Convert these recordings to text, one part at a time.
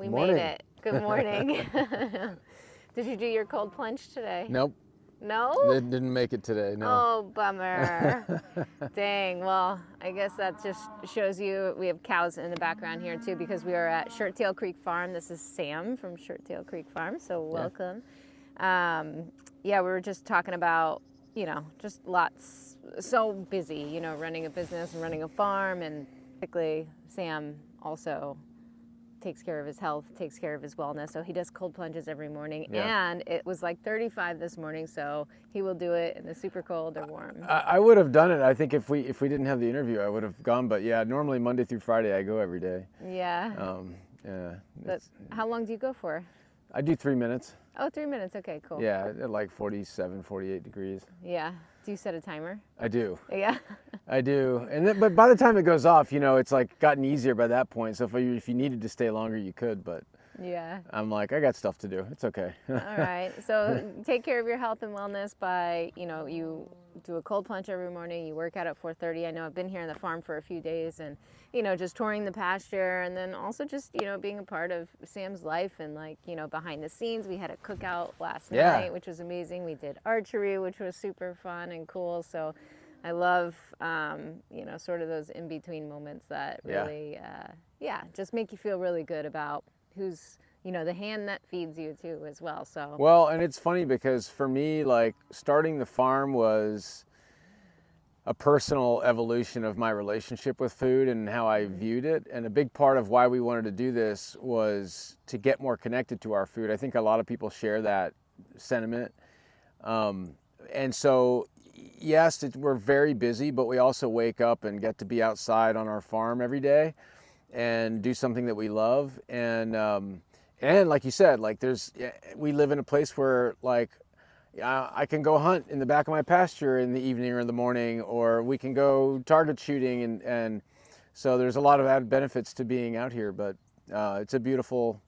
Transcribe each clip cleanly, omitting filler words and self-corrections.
We Morning. made it. Good morning. Did you do your cold plunge today? Nope. No? Didn't make it today, no. Oh, bummer. Dang. Well, I guess that just shows you we have cows in the background here too because we are at Shirttail Creek Farm. This is Sam from Shirttail Creek Farm, so welcome. Yeah, we were just talking about, just lots, so busy, running a business and running a farm, and basically Sam also takes care of his health, takes care of his wellness. So he does cold plunges every morning. Yeah. And it was like 35 this morning, so he will do it in the super cold or warm. I would have done it. I think if we didn't have the interview, I would have gone. But yeah, normally Monday through Friday, I go every day. Yeah. Yeah. But how long do you go for? I do 3 minutes. Oh, 3 minutes. Okay, cool. Yeah, at like 47, 48 degrees. Yeah. Do you set a timer? I do. Yeah. I do. And then, but by the time it goes off, it's like gotten easier by that point. So if you needed to stay longer, you could. But yeah, I'm like, I got stuff to do. It's okay. All right. So take care of your health and wellness by, you do a cold plunge every morning. You work out at 4:30. I know I've been here on the farm for a few days and, just touring the pasture and then also just, being a part of Sam's life and behind the scenes. We had a cookout last night, which was amazing. We did archery, which was super fun and cool. So I love, sort of those in-between moments that really, just make you feel really good about who's, the hand that feeds you too as well. So well, and it's funny because for me, like starting the farm was a personal evolution of my relationship with food and how I viewed it. And a big part of why we wanted to do this was to get more connected to our food. I think a lot of people share that sentiment. And so, yes, we're very busy, but we also wake up and get to be outside on our farm every day and do something that we love. And like you said, we live in a place where I can go hunt in the back of my pasture in the evening or in the morning, or we can go target shooting. And so there's a lot of added benefits to being out here, but it's a beautiful,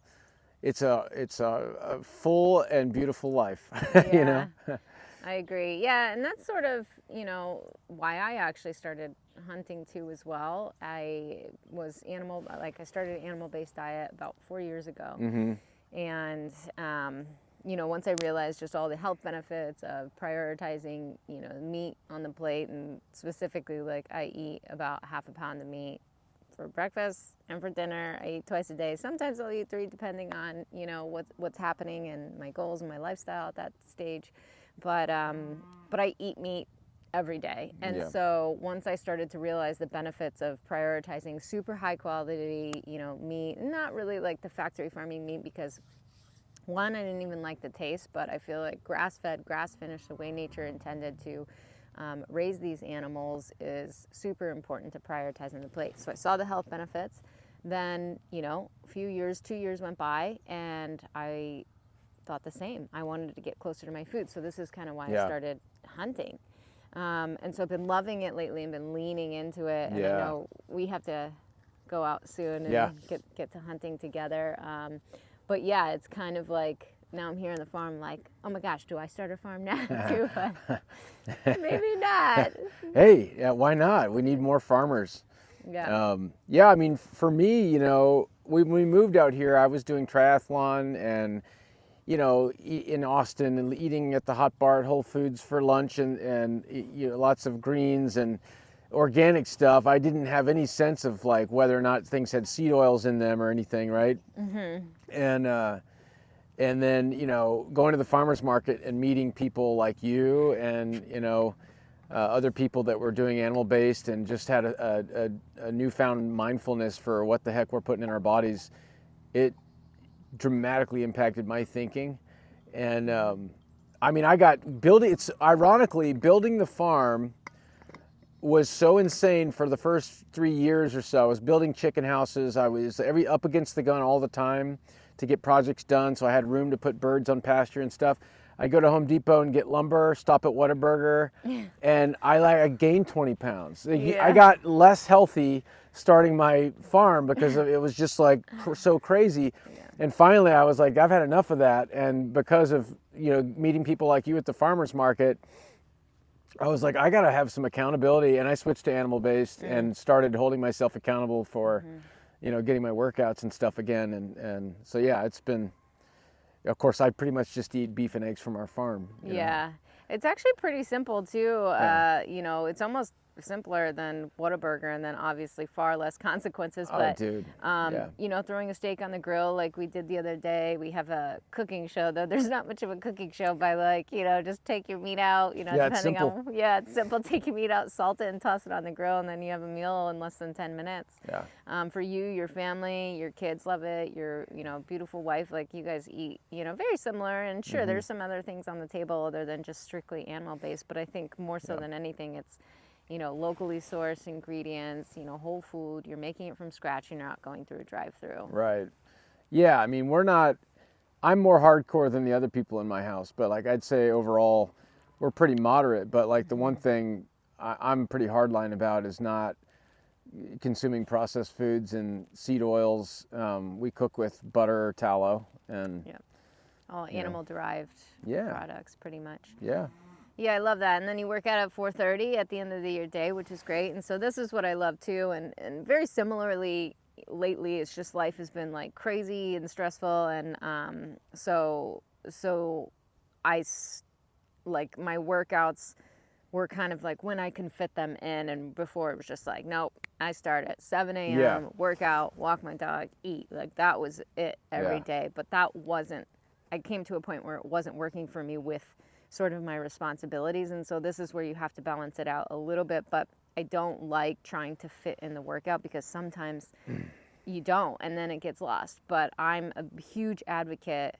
it's a full and beautiful life, Yeah. I agree. Yeah, and that's sort of, why I actually started hunting too as well. I started an animal-based diet about 4 years ago. Mm-hmm. And, once I realized just all the health benefits of prioritizing, meat on the plate, and specifically, I eat about half a pound of meat for breakfast and for dinner. I eat twice a day. Sometimes I'll eat 3 depending on, what's happening and my goals and my lifestyle at that stage. But I eat meat every day. And so once I started to realize the benefits of prioritizing super high quality, meat, not really like the factory farming meat because one, I didn't even like the taste, but I feel like grass-fed, grass-finished, the way nature intended to raise these animals is super important to prioritizing the plate. So I saw the health benefits. Then, a few years, 2 years went by and I thought the same. I wanted to get closer to my food. So this is kind of why I started hunting. And so I've been loving it lately and been leaning into it. And I know we have to go out soon and get to hunting together. But yeah, it's kind of like now I'm here on the farm like, oh my gosh, do I start a farm now too? But maybe not. Hey, yeah, why not? We need more farmers. Yeah. I mean, for me, when we moved out here, I was doing triathlon and in Austin and eating at the Hot Bar at Whole Foods for lunch and lots of greens and organic stuff. I didn't have any sense of whether or not things had seed oils in them or anything, right? Mm-hmm. And then going to the farmers market and meeting people like you and other people that were doing animal based and just had a newfound mindfulness for what the heck we're putting in our bodies. It dramatically impacted my thinking. And it's ironically building the farm was so insane for the first 3 years or so. I was building chicken houses. I was up against the gun all the time to get projects done. So I had room to put birds on pasture and stuff. I go to Home Depot and get lumber, stop at Whataburger, and I gained 20 pounds. I got less healthy starting my farm because it was just so crazy. And finally I was like, I've had enough of that. And because of, meeting people like you at the farmer's market, I was like, I got to have some accountability. And I switched to animal-based and started holding myself accountable for, getting my workouts and stuff again. And so, yeah, it's been, of course, I pretty much just eat beef and eggs from our farm. Yeah. It's actually pretty simple too. Yeah. It's almost simpler than Whataburger, and then obviously far less consequences. Oh, But dude. Yeah. throwing a steak on the grill like we did the other day. We have a cooking show, though there's not much of a cooking show by just take your meat out. Yeah, it's depending simple. on it's simple. Take your meat out, salt it, and toss it on the grill, and then you have a meal in less than 10 minutes. Yeah. For you, your family, your kids love it. Your beautiful wife, like you guys eat very similar. And sure, there's some other things on the table other than just strictly animal based. But I think more so than anything, it's locally sourced ingredients, whole food. You're making it from scratch. You're not going through a drive-through. Right. Yeah, I mean, I'm more hardcore than the other people in my house, but like I'd say overall, we're pretty moderate. But like the one thing I'm pretty hardline about is not consuming processed foods and seed oils. We cook with butter or tallow and all animal-derived products, pretty much. Yeah. Yeah, I love that. And then you work out at 4:30 at the end of your day, which is great. And so this is what I love too. And very similarly, lately, it's just life has been like crazy and stressful. And so like my workouts were kind of like when I can fit them in. And before it was just like, nope, I start at 7 a.m., work out, walk my dog, eat. Like that was it every day. But I came to a point where it wasn't working for me with sort of my responsibilities. And so this is where you have to balance it out a little bit. But I don't like trying to fit in the workout because sometimes you don't, and then it gets lost. But I'm a huge advocate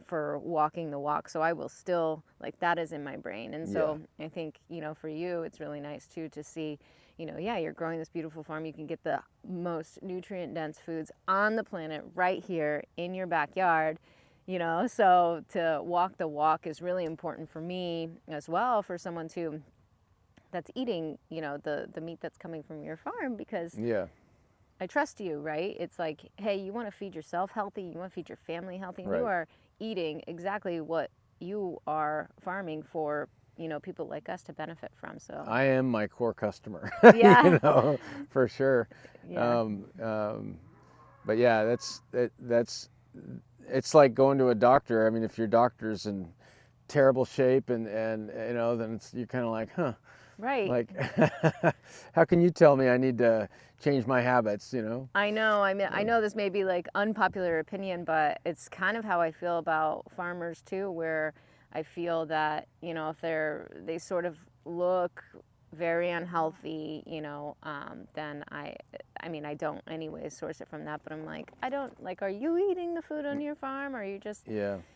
for walking the walk. So I will still, like, that is in my brain. And so I think, for you, it's really nice too to see, you're growing this beautiful farm. You can get the most nutrient dense foods on the planet right here in your backyard. So to walk the walk is really important for me as well, for someone that's eating, the meat that's coming from your farm, because I trust you, right? It's like, hey, you want to feed yourself healthy, you want to feed your family healthy, and you are eating exactly what you are farming for, people like us to benefit from. So I am my core customer, for sure. Yeah. But yeah, it's like going to a doctor. I mean, if your doctor's in terrible shape and then you're kind of like, huh. Right. Like, how can you tell me I need to change my habits, I know. I mean, I know this may be like unpopular opinion, but it's kind of how I feel about farmers too, where I feel that, if they sort of look very unhealthy, then I don't anyways source it from that, but I'm like, are you eating the food on your farm? Or are you just, and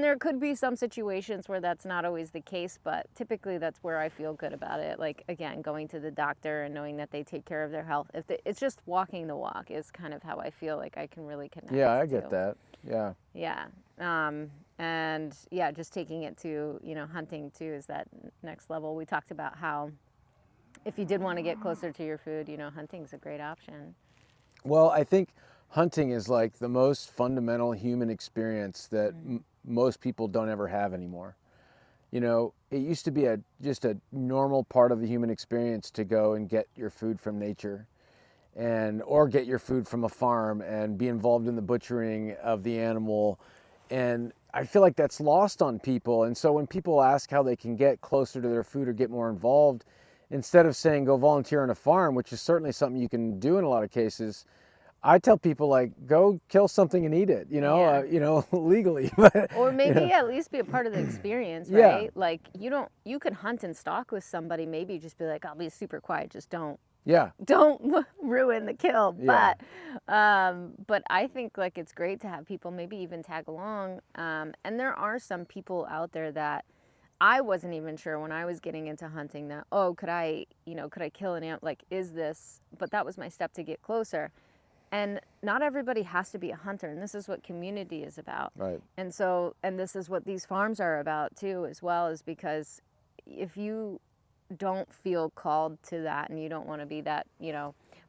there could be some situations where that's not always the case, but typically that's where I feel good about it. Like, again, going to the doctor and knowing that they take care of their health. It's just walking the walk is kind of how I feel like I can really connect. Yeah, I get that. Yeah. Yeah. And yeah, just taking it to, hunting too is that next level. We talked about how if you did want to get closer to your food, hunting's a great option. Well, I think hunting is like the most fundamental human experience that most people don't ever have anymore. It used to be just a normal part of the human experience to go and get your food from nature or get your food from a farm and be involved in the butchering of the animal. And I feel like that's lost on people. And so when people ask how they can get closer to their food or get more involved, instead of saying go volunteer on a farm, which is certainly something you can do in a lot of cases, I tell people, like, go kill something and eat it, legally. Or maybe at least be a part of the experience, right? Yeah. Like, you could hunt and stalk with somebody, maybe just be like, I'll be super quiet, just don't ruin the kill. Yeah. But I think, like, it's great to have people maybe even tag along. And there are some people out there that I wasn't even sure when I was getting into hunting that, could I kill an animal? Like, is this, but that was my step to get closer. And not everybody has to be a hunter, and this is what community is about. Right. And this is what these farms are about too, as well, is because if you don't feel called to that and you don't want to be that,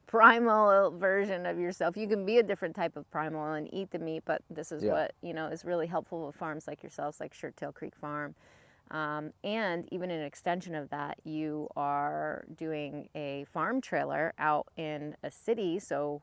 primal version of yourself, you can be a different type of primal and eat the meat, but this is what, is really helpful with farms like yourselves, like Shirttail Creek Farm. And even an extension of that, you are doing a farm trailer out in a city, so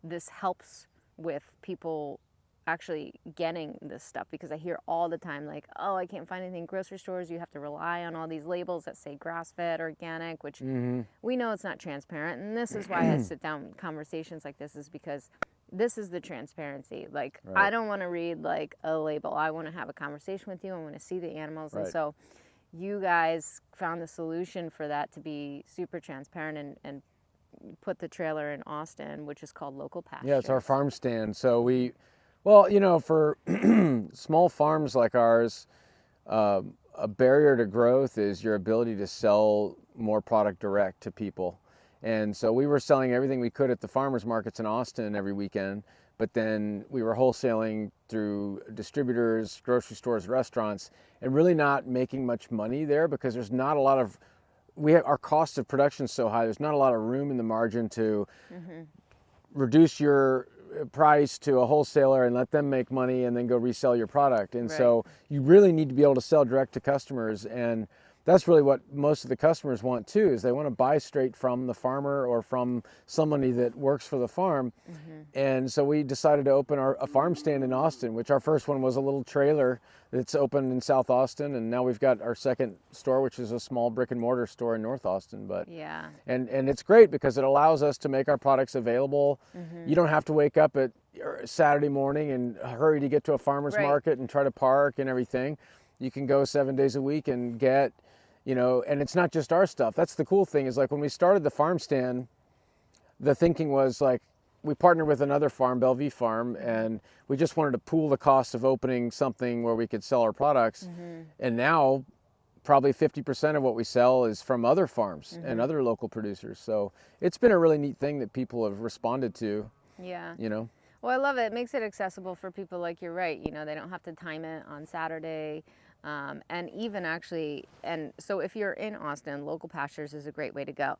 this helps with people actually getting this stuff, because I hear all the time like, oh, I can't find anything in grocery stores. You have to rely on all these labels that say grass-fed, organic, which we know it's not transparent. And this is why I sit down in conversations like this, is because this is the transparency. Like, I don't want to read like a label. I want to have a conversation with you. I want to see the animals. And so you guys found the solution for that to be super transparent, and put the trailer in Austin, which is called Local Pasture. Yeah, it's our farm stand. So well, you know, for small farms like ours, a barrier to growth is your ability to sell more product direct to people. And so we were selling everything we could at the farmers markets in Austin every weekend, but then we were wholesaling through distributors, grocery stores, restaurants, and really not making much money there, because there's not a lot of, our cost of production is so high, there's not a lot of room in the margin to reduce your price to a wholesaler and let them make money and then go resell your product. And so you really need to be able to sell direct to customers, and that's really what most of the customers want too, is they want to buy straight from the farmer or from somebody that works for the farm. And so we decided to open a farm stand in Austin, which our first one was a little trailer that's open in South Austin, and now we've got our second store, which is a small brick and mortar store in North Austin. But and it's great because it allows us to make our products available. You don't have to wake up at Saturday morning and hurry to get to a farmer's market and try to park and everything. You can go 7 days a week and get, you know, and it's not just our stuff. That's the cool thing, is like when we started the farm stand, the thinking was like, we partnered with another farm, Bellevue Farm, and we just wanted to pool the cost of opening something where we could sell our products. And now probably 50% of what we sell is from other farms and other local producers. So it's been a really neat thing that people have responded to. You know. Well, I love it. It makes it accessible for people, like, you're right, you know, they don't have to time it on Saturday. And even actually, and so if you're in Austin, Local Pastures is a great way to go.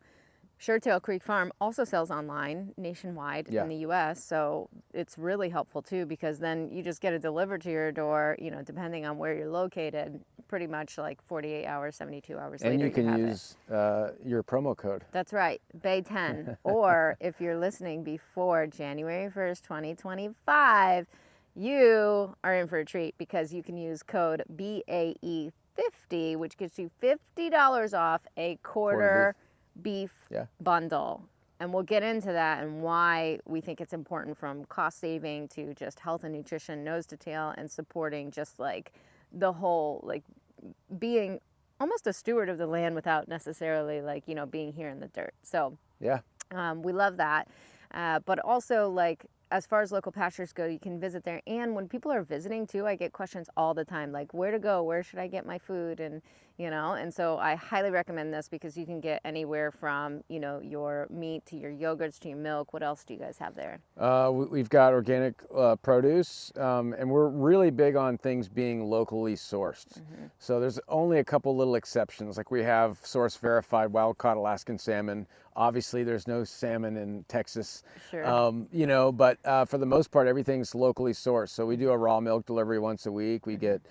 Shirttail Creek Farm also sells online nationwide in the US, so it's really helpful too, because then you just get it delivered to your door, you know, depending on where you're located, pretty much like 48 hours, 72 hours later. And you can use your promo code. That's right, BAY10. Or if you're listening before January 1st, 2025, you are in for a treat, because you can use code BAE50, which gets you $50 off a quarter beef bundle. And we'll get into that and why we think it's important, from cost saving to just health and nutrition, nose to tail, and supporting just like the whole, like being almost a steward of the land without necessarily, like, you know, being here in the dirt. So we love that. But also, like, as far as Local Pastures go, you can visit there. And when people are visiting too, I get questions all the time, like, where to go, where should I get my food? And, you know, and so I highly recommend this, because you can get anywhere from, you know, your meat to your yogurts to your milk. What else do you guys have there? We've got organic produce, and we're really big on things being locally sourced. So there's only a couple little exceptions, like we have source verified wild caught Alaskan salmon. Obviously there's no salmon in Texas, you know, but for the most part, everything's locally sourced. So we do a raw milk delivery once a week. We get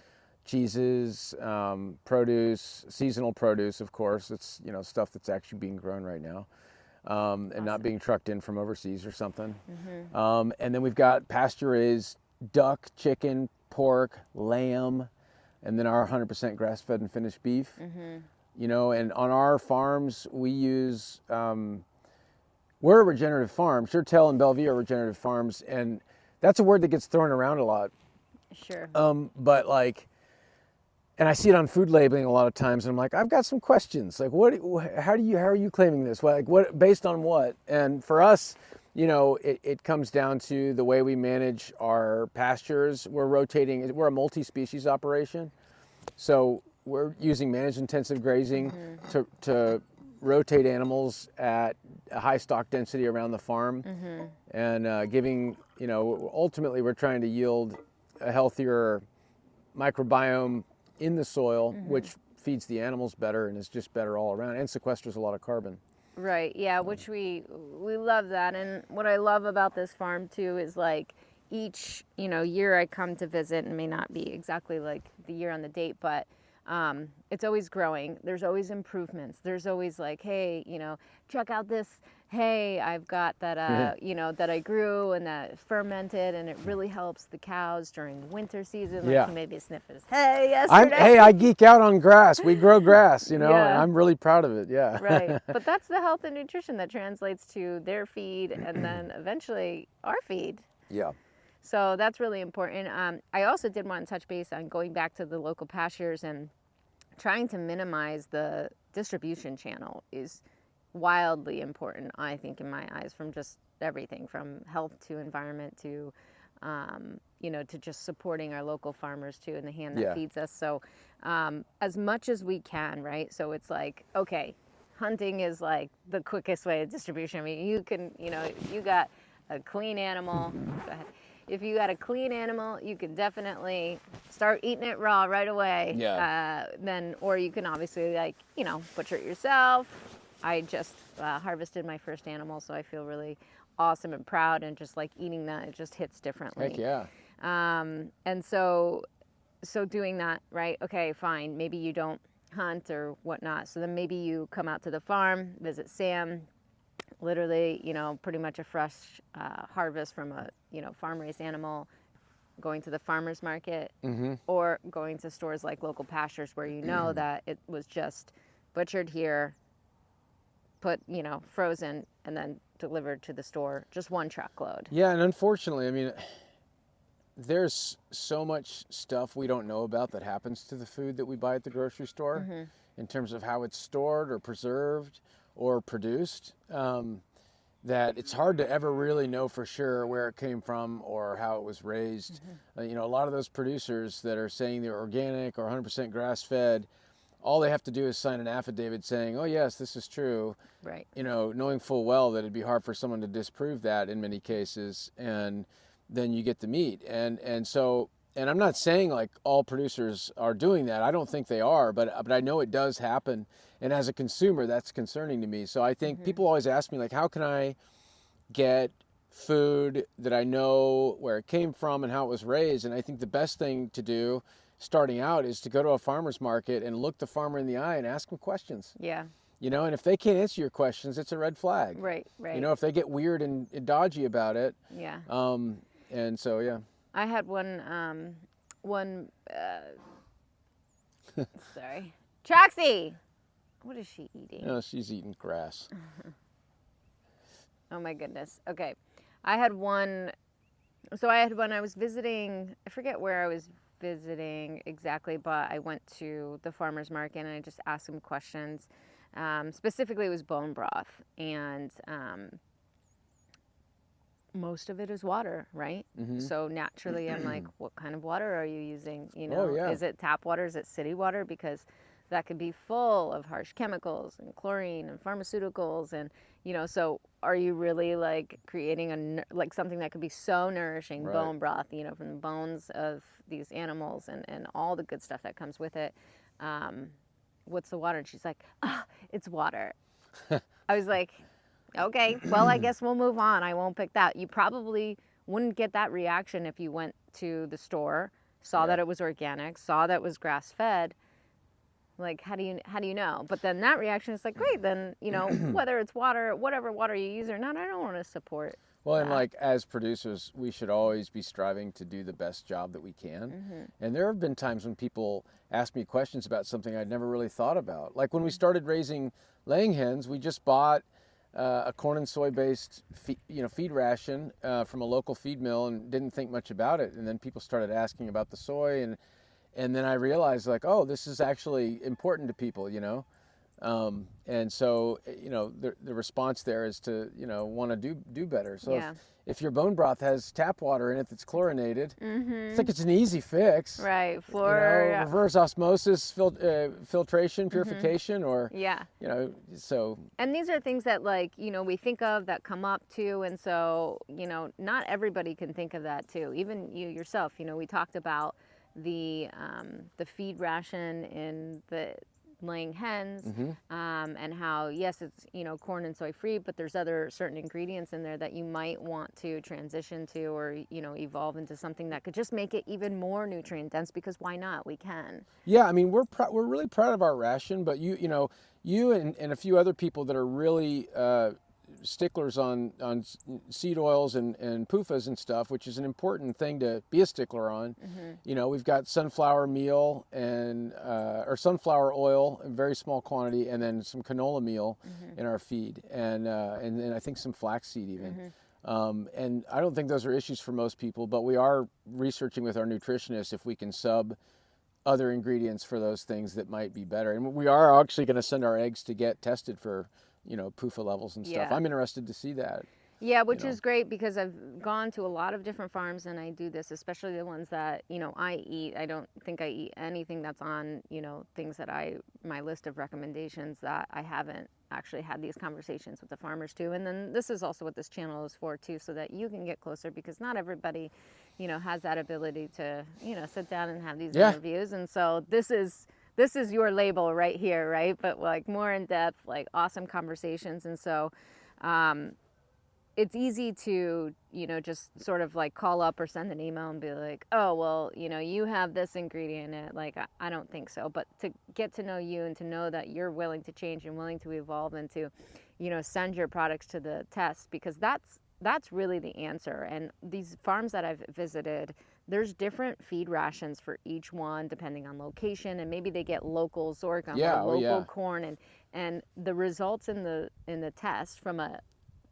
cheeses, produce, seasonal produce, of course. It's, you know, stuff that's actually being grown right now, and not being trucked in from overseas or something. And then we've got pasture-raised duck, chicken, pork, lamb, and then our 100% grass-fed and finished beef. You know, and on our farms, we use, we're a regenerative farm. Shirttail and Bellevue are regenerative farms, and that's a word that gets thrown around a lot. But like, and I see it on food labeling a lot of times, and I'm like, I've got some questions. Like, how are you claiming this? Like, what, based on what? And for us, you know, it comes down to the way we manage our pastures. We're a multi-species operation. So we're using managed intensive grazing to rotate animals at a high stock density around the farm, and giving, you know, ultimately we're trying to yield a healthier microbiome in the soil, which feeds the animals better and is just better all around, and sequesters a lot of carbon. Right, yeah, which we love that. And what I love about this farm too is, like, each, you know, year I come to visit, and it may not be exactly like the year on the date, but it's always growing. There's always improvements. There's always like, hey, check out this. Hey, I've got that, that I grew and that fermented, and it really helps the cows during winter season. Like, he made me sniff his hay yesterday. I geek out on grass. We grow grass, and Yeah. I'm really proud of it. Yeah. Right. But that's the health and nutrition that translates to their feed and then eventually our feed. Yeah. So that's really important. I also did want to touch base on going back to the local pastures and trying to minimize the distribution channel is wildly important, I think, in my eyes, from just everything from health to environment to, to just supporting our local farmers too, and the hand that feeds us. So as much as we can, right? So it's like, okay, hunting is like the quickest way of distribution. I mean, you can, you got a clean animal. Go ahead. If you got a clean animal, you can definitely start eating it raw right away. Yeah. Or you can obviously butcher it yourself. I just harvested my first animal, so I feel really awesome and proud, and just like eating that, it just hits differently. Heck yeah. And so doing that, right? Okay, fine. Maybe you don't hunt or whatnot. So then maybe you come out to the farm, visit Sam, literally, pretty much a fresh harvest from a, farm-raised animal, going to the farmer's market, or going to stores like Local Pastures where that it was just butchered here, put, frozen, and then delivered to the store, just one truckload. Yeah, and unfortunately, I mean, there's so much stuff we don't know about that happens to the food that we buy at the grocery store in terms of how it's stored or preserved or produced, that it's hard to ever really know for sure where it came from or how it was raised. A lot of those producers that are saying they're organic or 100% grass-fed, all they have to do is sign an affidavit saying, oh yes, this is true. Right. Knowing full well that it'd be hard for someone to disprove that in many cases, and then you get the meat. And I'm not saying like all producers are doing that. I don't think they are, but I know it does happen. And as a consumer, that's concerning to me. So I think people always ask me, like, how can I get food that I know where it came from and how it was raised? And I think the best thing to do starting out is to go to a farmer's market and look the farmer in the eye and ask them questions. Yeah. And if they can't answer your questions, it's a red flag. Right. If they get weird and dodgy about it. Yeah. And so, yeah. I had one, sorry. Troxy! What is she eating? No, she's eating grass. Oh my goodness. Okay. I had one when I was visiting, I forget where I was visiting exactly, but I went to the farmer's market and I just asked some questions. Specifically, it was bone broth, and most of it is water, right? So naturally, I'm like, what kind of water are you using? Is it tap water? Is it city water? Because that could be full of harsh chemicals and chlorine and pharmaceuticals, and so are you really like creating something that could be so nourishing, right? Bone broth, from the bones of these animals and all the good stuff that comes with it. What's the water? And she's like, it's water. I was like, okay, well, I guess we'll move on. I won't pick that. You probably wouldn't get that reaction if you went to the store, saw that it was organic, saw that it was grass-fed. Like, how do you know? But then that reaction is like, great, then, whether it's water, whatever water you use or not, I don't want to support Well, that. and like as producers, we should always be striving to do the best job that we can. And there have been times when people ask me questions about something I'd never really thought about. Like when we started raising laying hens, we just bought a corn and soy based feed ration from a local feed mill and didn't think much about it. And then people started asking about the soy, and then I realized, like, oh, this is actually important to people, and so, the response there is to, want to do better. So if your bone broth has tap water in it that's chlorinated, it's like it's an easy fix. Right, reverse osmosis, filtration, purification, or, so. And these are things that, like, we think of that come up too, and so, not everybody can think of that too. Even you yourself, we talked about the feed ration in the laying hens, and how, yes, it's, corn and soy free, but there's other certain ingredients in there that you might want to transition to, or, evolve into something that could just make it even more nutrient dense, because why not? We can. Yeah, I mean, we're really proud of our ration, but you and a few other people that are really sticklers on seed oils and PUFAs and stuff, which is an important thing to be a stickler on. We've got sunflower meal and or sunflower oil in very small quantity, and then some canola meal in our feed, and then I think some flaxseed even. And I don't think those are issues for most people, but we are researching with our nutritionists if we can sub other ingredients for those things that might be better. And we are actually going to send our eggs to get tested for, PUFA levels and stuff. Yeah. I'm interested to see that. Yeah, which is great, because I've gone to a lot of different farms, and I do this, especially the ones that, I eat. I don't think I eat anything that's on, things that my list of recommendations that I haven't actually had these conversations with the farmers too. And then this is also what this channel is for too, so that you can get closer, because not everybody, has that ability to, sit down and have these interviews. And so this is your label right here, right? But like more in depth, like awesome conversations. And so, it's easy to, just sort of like call up or send an email and be like, oh, well, you have this ingredient in it. Like, I don't think so. But to get to know you and to know that you're willing to change and willing to evolve and to, send your products to the test, because that's really the answer. And these farms that I've visited, there's different feed rations for each one, depending on location, and maybe they get local sorghum or local corn, and the results in the test from a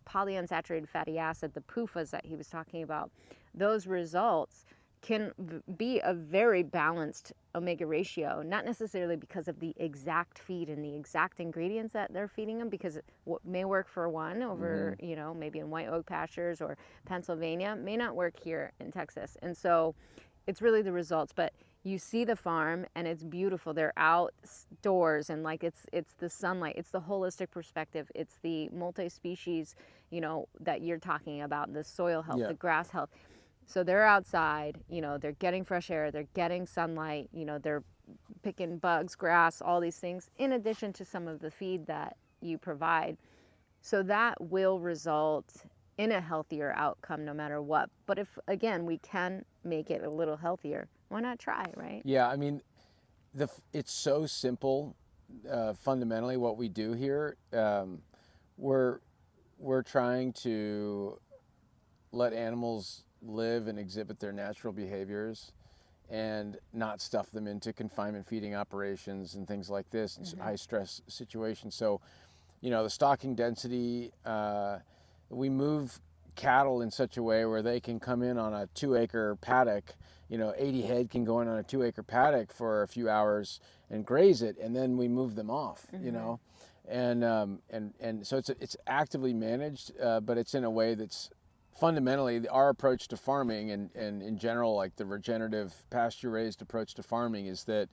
polyunsaturated fatty acid, the PUFAs that he was talking about, those results can be a very balanced omega ratio, not necessarily because of the exact feed and the exact ingredients that they're feeding them, because what may work for one over, maybe in white oak pastures or Pennsylvania may not work here in Texas. And so it's really the results. But you see the farm and it's beautiful. They're outdoors, and like it's the sunlight, it's the holistic perspective, it's the multi-species, that you're talking about, the soil health, the grass health. So they're outside, they're getting fresh air, they're getting sunlight, they're picking bugs, grass, all these things, in addition to some of the feed that you provide. So that will result in a healthier outcome no matter what. But if, again, we can make it a little healthier, why not try, right? Yeah, I mean, it's so simple, fundamentally, what we do here. We're trying to let animals live and exhibit their natural behaviors and not stuff them into confinement feeding operations and things like this, high stress situations. So, the stocking density, we move cattle in such a way where they can come in on a 2-acre paddock, 80 head can go in on a 2-acre paddock for a few hours and graze it, and then we move them off, and so it's actively managed, but it's in a way that's fundamentally our approach to farming, and in general, like the regenerative pasture-raised approach to farming, is that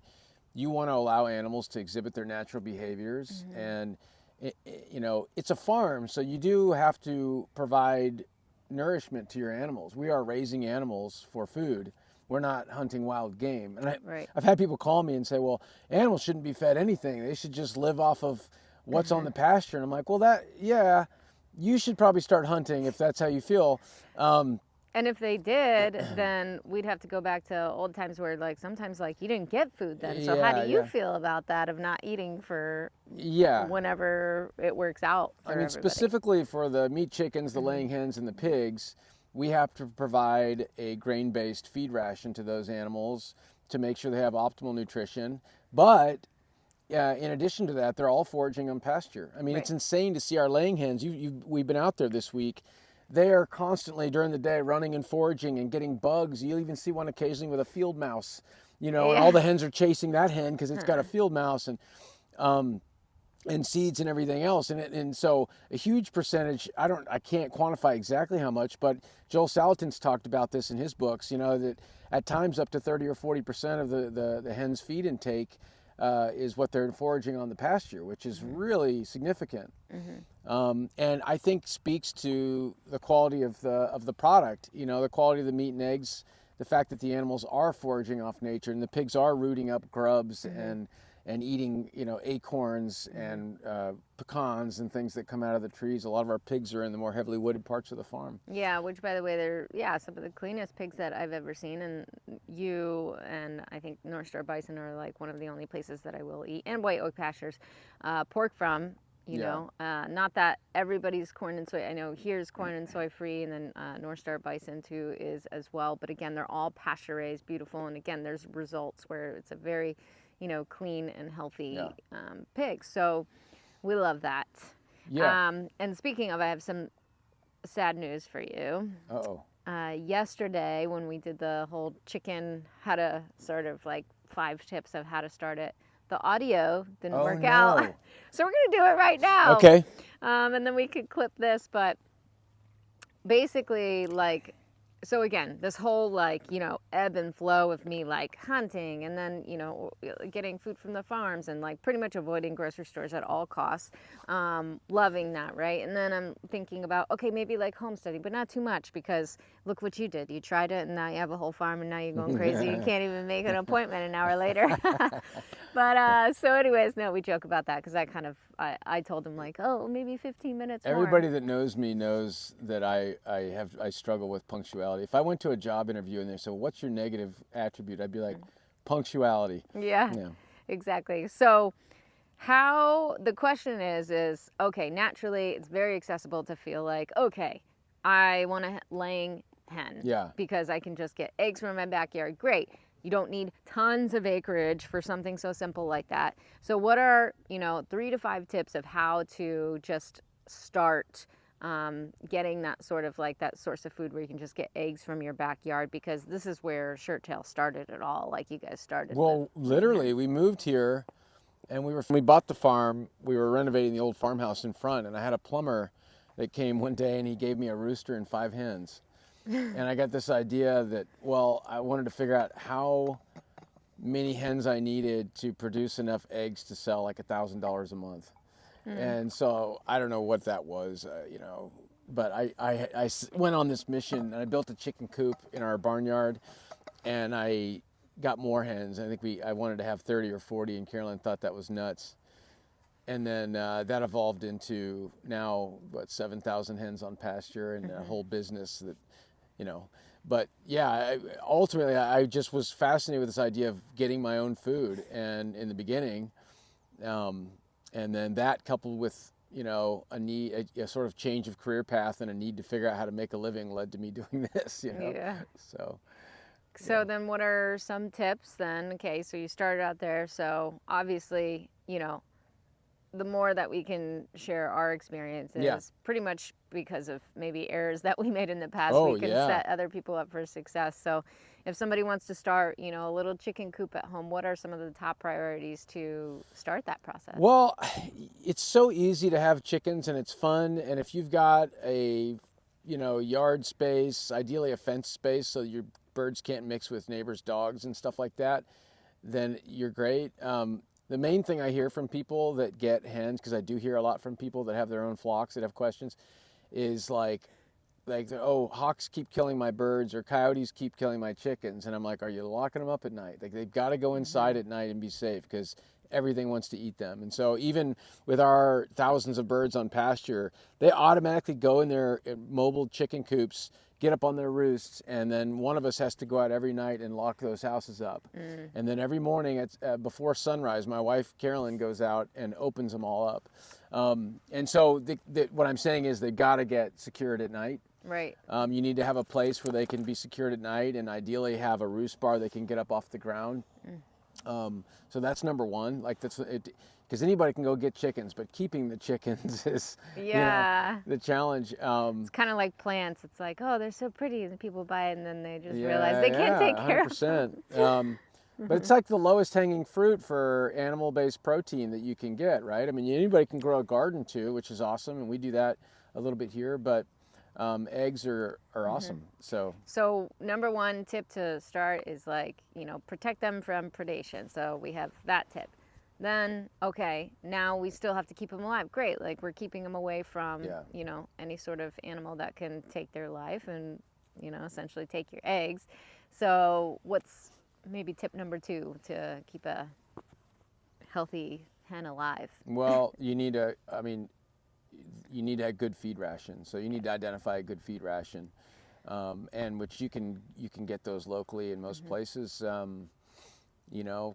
you want to allow animals to exhibit their natural behaviors, and it's a farm, so you do have to provide nourishment to your animals. We are raising animals for food. We're not hunting wild game. And I've had people call me and say, well, animals shouldn't be fed anything. They should just live off of what's on the pasture. And I'm like, well, you should probably start hunting if that's how you feel. And if they did, then we'd have to go back to old times where, like, sometimes, like, you didn't get food then. So how do you feel about that, of not eating for whenever it works out for everybody? Specifically for the meat chickens, the laying hens, and the pigs, we have to provide a grain-based feed ration to those animals to make sure they have optimal nutrition. But in addition to that, they're all foraging on pasture. I mean, it's insane to see our laying hens. We've been out there this week. They are constantly during the day running and foraging and getting bugs. You'll even see one occasionally with a field mouse, and all the hens are chasing that hen because it's got a field mouse and seeds and everything else. And so a huge percentage, I can't quantify exactly how much, but Joel Salatin's talked about this in his books, that at times up to 30 or 40% of the hen's feed intake is what they're foraging on the pasture, which is really significant. And I think speaks to the quality of the product, the quality of the meat and eggs, the fact that the animals are foraging off nature and the pigs are rooting up grubs and eating, acorns and pecans and things that come out of the trees. A lot of our pigs are in the more heavily wooded parts of the farm. Yeah, which by the way, they're some of the cleanest pigs that I've ever seen, and you and I think North Star bison are like one of the only places that I will eat, and white oak pastures, pork from. Not that everybody's corn and soy. I know here's corn and soy free, and then North Star bison too is as well. But again, they're all pasture raised, beautiful, and again, there's results where it's a very, clean and healthy pig. So we love that. Yeah. And speaking of, I have some sad news for you. Uh-oh. Yesterday, when we did the whole chicken, how to sort of like 5 tips of how to start it, the audio didn't work out. So we're going to do it right now. Okay. And then we could clip this, but basically, like, so again, this whole like, ebb and flow of me like hunting and then, getting food from the farms and like pretty much avoiding grocery stores at all costs. Loving that, right? And then I'm thinking about, okay, maybe like homesteading, but not too much because look what you did. You tried it and now you have a whole farm and now you're going crazy. You can't even make an appointment an hour later. But so anyways, no, we joke about that because I told him like, oh, maybe 15 minutes more. Everybody that knows me knows that I struggle with punctuality. If I went to a job interview and they said, what's your negative attribute? I'd be like, punctuality. Yeah, exactly. So the question is, okay, naturally it's very accessible to feel like, okay, I want a laying hen. Yeah. Because I can just get eggs from my backyard. Great. You don't need tons of acreage for something so simple like that. So what are, 3 to 5 tips of how to just start getting that sort of like that source of food where you can just get eggs from your backyard, because this is where Shirttail started it all, like you guys started. Well, literally, we moved here and we bought the farm. We were renovating the old farmhouse in front, and I had a plumber that came one day and he gave me a rooster and 5 hens. And I got this idea that, well, I wanted to figure out how many hens I needed to produce enough eggs to sell like $1,000 a month. And so I don't know what that was, but I went on this mission and I built a chicken coop in our barnyard and I got more hens. I think I wanted to have 30 or 40 and Carolyn thought that was nuts. And then that evolved into now, 7,000 hens on pasture and a whole business that, but yeah, ultimately I just was fascinated with this idea of getting my own food. And in the beginning, and then that coupled with, a need, a sort of change of career path and a need to figure out how to make a living led to me doing this, Yeah. So then what are some tips then? Okay, so you started out there. So obviously, the more that we can share our experiences, pretty much because of maybe errors that we made in the past, we can set other people up for success. So if somebody wants to start, a little chicken coop at home, what are some of the top priorities to start that process? Well, it's so easy to have chickens and it's fun. And if you've got a, yard space, ideally a fence space so your birds can't mix with neighbors' dogs and stuff like that, then you're great. The main thing I hear from people that get hens, because I do hear a lot from people that have their own flocks that have questions, is like, oh, hawks keep killing my birds or coyotes keep killing my chickens. And I'm like, are you locking them up at night? Like, they've got to go inside at night and be safe because everything wants to eat them. And so even with our thousands of birds on pasture, they automatically go in their mobile chicken coops, get up on their roosts, and then one of us has to go out every night and lock those houses up. And then every morning before sunrise, my wife Carolyn goes out and opens them all up. And so what I'm saying is they've got to get secured at night. Right. You need to have a place where they can be secured at night, and ideally have a roost bar they can get up off the ground. So that's number one. Like that's it, because anybody can go get chickens, but keeping the chickens is the challenge. It's kind of like plants. It's like, oh, they're so pretty, and people buy it, and then they just realize they can't take care of them. But it's like the lowest hanging fruit for animal-based protein that you can get, right? I mean, anybody can grow a garden too, which is awesome, and we do that a little bit here, but eggs are awesome. So number one tip to start is like, protect them from predation. So we have that tip. Then, okay, now we still have to keep them alive. Great, like we're keeping them away from, any sort of animal that can take their life and, essentially take your eggs. So what's maybe tip number 2 to keep a healthy hen alive? Well, you need to have good feed ration. So you need to identify a good feed ration, and which you can get those locally in most places.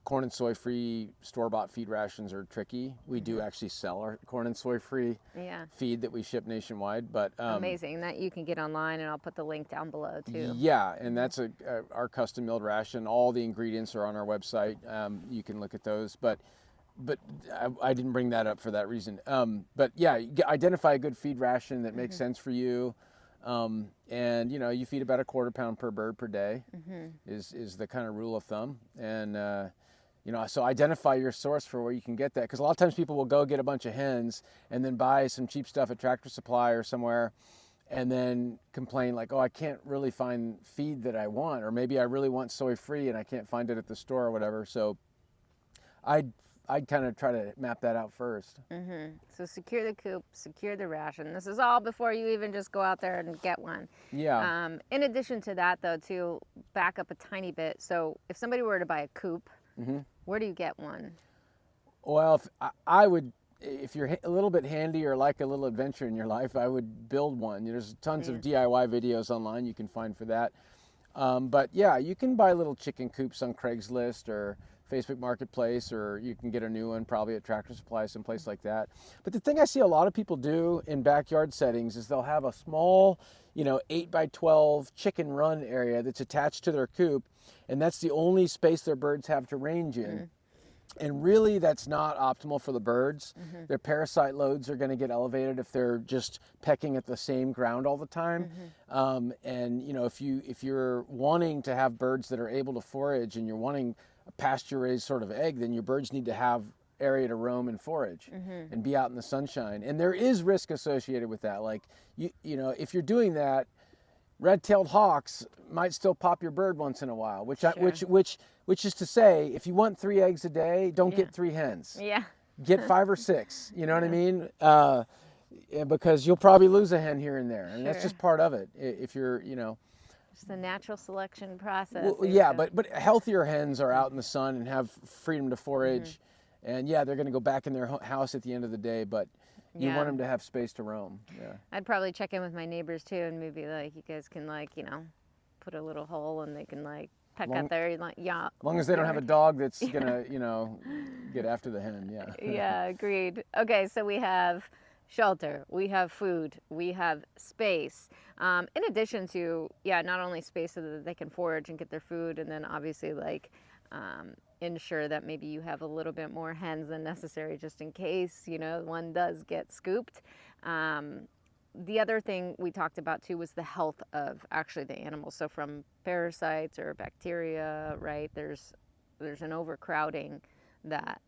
Corn and soy free store-bought feed rations are tricky. We do actually sell our corn and soy free feed that we ship nationwide, but amazing that you can get online, and I'll put the link down below too. Yeah, and that's our custom milled ration. All the ingredients are on our website. You can look at those, but I didn't bring that up for that reason. But yeah, identify a good feed ration that makes sense for you. And you feed about a 1/4 pound per bird per day is the kind of rule of thumb. And so identify your source for where you can get that, because a lot of times people will go get a bunch of hens and then buy some cheap stuff at Tractor Supply or somewhere, and then complain like, oh, I can't really find feed that I want, or maybe I really want soy free and I can't find it at the store or whatever. So I'd kind of try to map that out first. So secure the coop, secure the ration. This is all before you even just go out there and get one. Yeah. In addition to that, though, to back up a tiny bit, so if somebody were to buy a coop, where do you get one? Well, if you're a little bit handy or like a little adventure in your life, I would build one. There's tons of DIY videos online you can find for that. But yeah, you can buy little chicken coops on Craigslist or Facebook Marketplace, or you can get a new one probably at Tractor Supply, someplace like that. But the thing I see a lot of people do in backyard settings is they'll have a small, 8 by 12 chicken run area that's attached to their coop, and that's the only space their birds have to range in. And really, that's not optimal for the birds. Their parasite loads are going to get elevated if they're just pecking at the same ground all the time. And if you're wanting to have birds that are able to forage, and you're wanting a pasture-raised sort of egg, then your birds need to have area to roam and forage and be out in the sunshine. And there is risk associated with that. Like if you're doing that, red-tailed hawks might still pop your bird once in a while, which is to say, if you want 3 eggs a day, don't get 3 hens. Yeah. Get 5 or 6. You know what I mean? Because you'll probably lose a hen here and there, and that's just part of it. If you're, It's the natural selection process. Well, yeah, but healthier hens are out in the sun and have freedom to forage, and they're going to go back in their house at the end of the day, but you want them to have space to roam. Yeah. I'd probably check in with my neighbors too, and maybe you guys can put a little hole, and they can peck out there. As long as they don't have a dog that's gonna get after the hen. Yeah. Yeah, agreed. Okay, so we have shelter, we have food, we have space. In addition to not only space so that they can forage and get their food, and then obviously ensure that maybe you have a little bit more hens than necessary just in case one does get scooped. The other thing we talked about too was the health of actually the animals. So from parasites or bacteria, right? There's an overcrowding that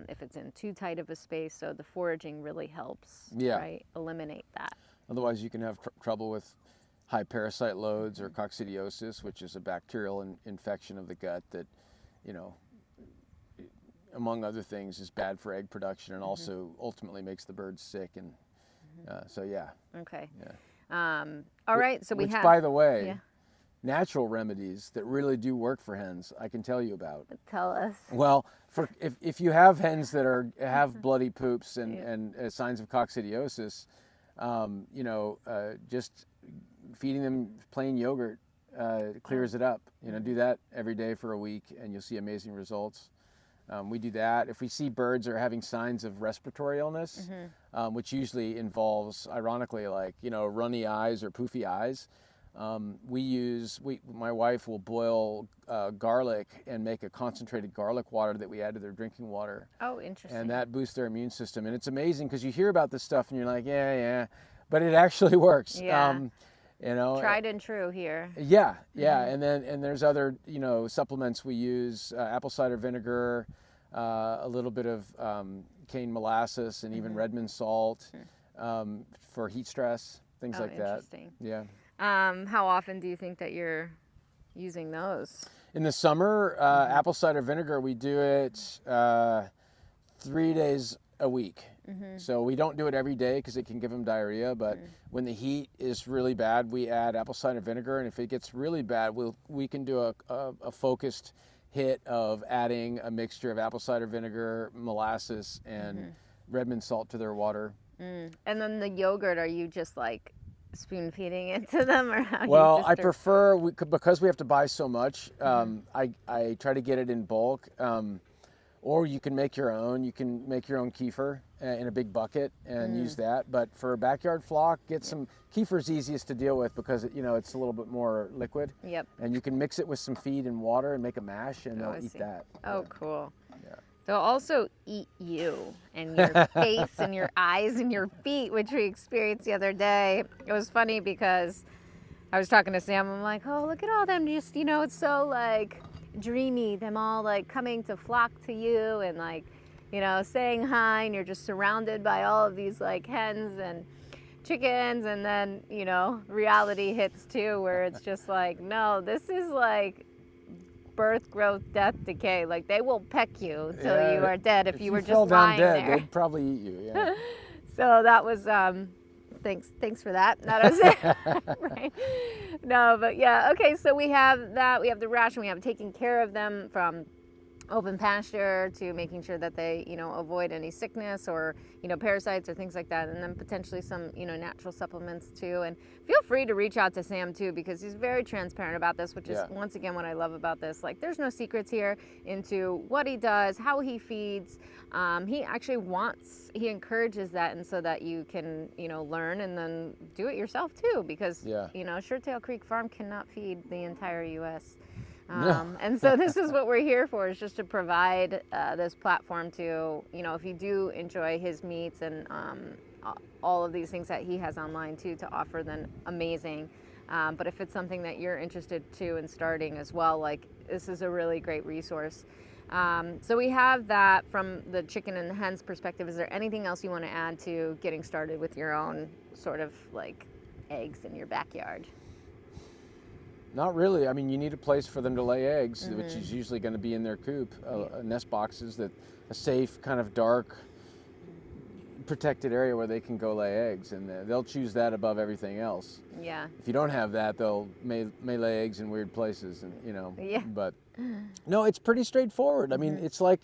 if it's in too tight of a space, so the foraging really helps, right? Eliminate that. Otherwise, you can have trouble with high parasite loads or coccidiosis, which is a bacterial infection of the gut that, among other things, is bad for egg production and also ultimately makes the birds sick. And Okay. Yeah. All right. So which, by the way, natural remedies that really do work for hens, I can tell you about. Tell us. Well, if you have hens that have bloody poops and signs of coccidiosis, just feeding them plain yogurt clears it up. Do that every day for a week, and you'll see amazing results. We do that. If we see birds are having signs of respiratory illness, which usually involves, ironically, runny eyes or poofy eyes, my wife will boil garlic and make a concentrated garlic water that we add to their drinking water. Oh, interesting. And that boosts their immune system. And it's amazing because you hear about this stuff and you're like, yeah, but it actually works. Yeah. Tried and true here. Yeah. And there's other, supplements we use, apple cider vinegar, a little bit of cane molasses, and even Redmond salt for heat stress, things like that. Interesting. Yeah. How often do you think that you're using those? In the summer, apple cider vinegar, we do it 3 days a week. So we don't do it every day because it can give them diarrhea, but when the heat is really bad, we add apple cider vinegar, and if it gets really bad, we can do a focused hit of adding a mixture of apple cider vinegar, molasses, and Redmond salt to their water. And then the yogurt, are you just like spoon feeding it to them, or how Well, you just I prefer, because we have to buy so much, I try to get it in bulk. Or you can make your own. You can make your own kefir in a big bucket and use that. But for a backyard flock, get some kefir's easiest to deal with because it's a little bit more liquid. Yep. And you can mix it with some feed and water and make a mash, and they'll eat that. Oh, Yeah. cool. Yeah. They'll also eat you and your face and your eyes and your feet, which we experienced the other day. It was funny because I was talking to Sam. I'm like, oh, look at all them. Just, it's so like dreamy, them all like coming to flock to you and like, saying hi, and you're just surrounded by all of these like hens and chickens, and then, reality hits too, where it's just like, no, this is like birth, growth, death, decay. Like they will peck you till you are dead if you were just fell down lying dead, there. they'd probably eat you. Yeah. So that was thanks for that. That was it. Right. No, but yeah, okay, so we have that. We have the ration. We have taking care of them from open pasture to making sure that they, avoid any sickness or, parasites or things like that. And then potentially some, natural supplements too. And feel free to reach out to Sam too, because he's very transparent about this, which is once again what I love about this. Like there's no secrets here into what he does, how he feeds. He actually he encourages that, and so that you can, learn and then do it yourself too, because, Shirttail Creek Farm cannot feed the entire U.S. And so this is what we're here for, is just to provide this platform to, if you do enjoy his meats and all of these things that he has online too to offer, then amazing. But if it's something that you're interested too in starting as well, like this is a really great resource. So we have that from the chicken and the hens perspective. Is there anything else you want to add to getting started with your own sort of like eggs in your backyard? Not really. I mean, you need a place for them to lay eggs, which is usually going to be in their coop, nest boxes, a safe, kind of dark, protected area where they can go lay eggs, and they'll choose that above everything else. Yeah. If you don't have that, they'll may lay eggs in weird places, and Yeah. But no, it's pretty straightforward. I mean, it's like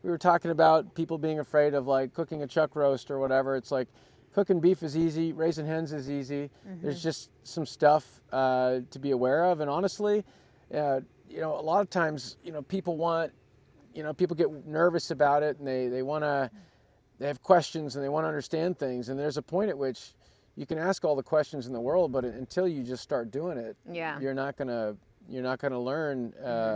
we were talking about people being afraid of like cooking a chuck roast or whatever. It's like cooking beef is easy, raising hens is easy. There's just some stuff to be aware of, and honestly, a lot of times, people get nervous about it, and they have questions and they want to understand things, and there's a point at which you can ask all the questions in the world, but until you just start doing it, you're not gonna learn